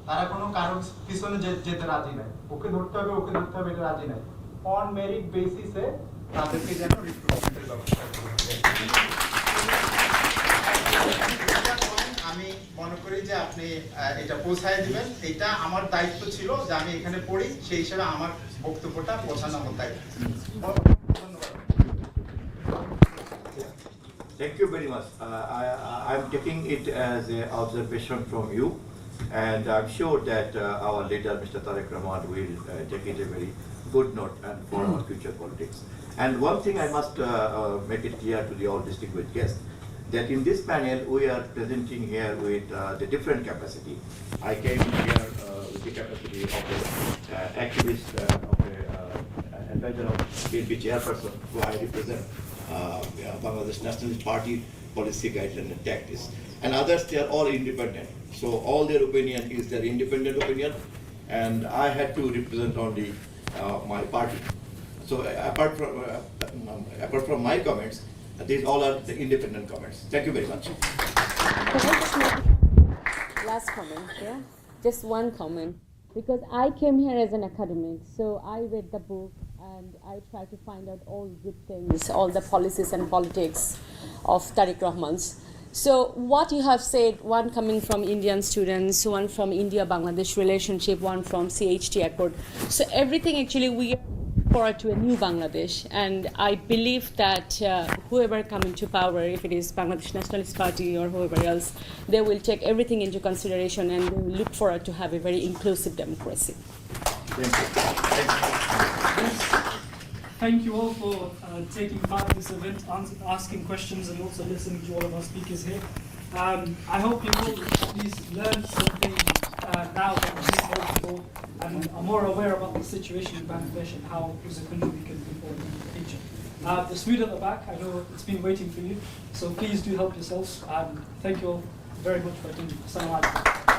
তারা কোনো কারণ পিছনে যেতে রাজি নাই ওকে ধরতে হবে এটা রাজি নাই অন মেরিট বেসিসে তাদেরকে যেন রিক্রুটমেন্টের ব্যবস্থা করতে আমি মনে করি যে আপনি এটা পৌঁছায় দিবেন এটা আমার দায়িত্ব ছিল যে আমি এখানে পড়ি সেই হিসেবে আমার বক্তব্যটা পৌঁছানো আমার দায়িত্ব ধন্যবাদ Thank you very much. I'm taking it as an observation from you, and I'm sure that our leader, Mr. Tarique Rahman, will take it a very good note and for our future politics. And one thing I must make it clear to the all distinguished guests, that in this panel we are presenting here with the different capacity. I came here with the capacity of the activist, of the advisor of PNP chairperson, who I represent. Bangladesh Nationalist Party policy guidelines and tactics. And others, they are all independent. So all their opinion is their independent opinion, and I had to represent only my party. So apart from my comments, these all are the independent comments. Thank you very much. Can I just make last comment, yeah? Just one comment. Because I came here as an academic, so I read the book and I tried to find out all good things, all the policies and politics of Tarique Rahman's. So what you have said, one coming from Indian students, one from India-Bangladesh relationship, one from CHT Accord. So everything actually we are forward to a new Bangladesh, and I believe that whoever come into power, if it is Bangladesh Nationalist Party or whoever else, they will take everything into consideration and they will look forward to have a very inclusive democracy. Thank you all for taking part in this event, asking questions and also listening to all of our speakers here. I hope you will at least learn something now that we didn't know before and are more aware about the situation in Bangladesh and how as a country we can move forward in the future. The food at the back, I know it's been waiting for you, so please do help yourselves. Thank you all very much for attending. Assalamu alaikum.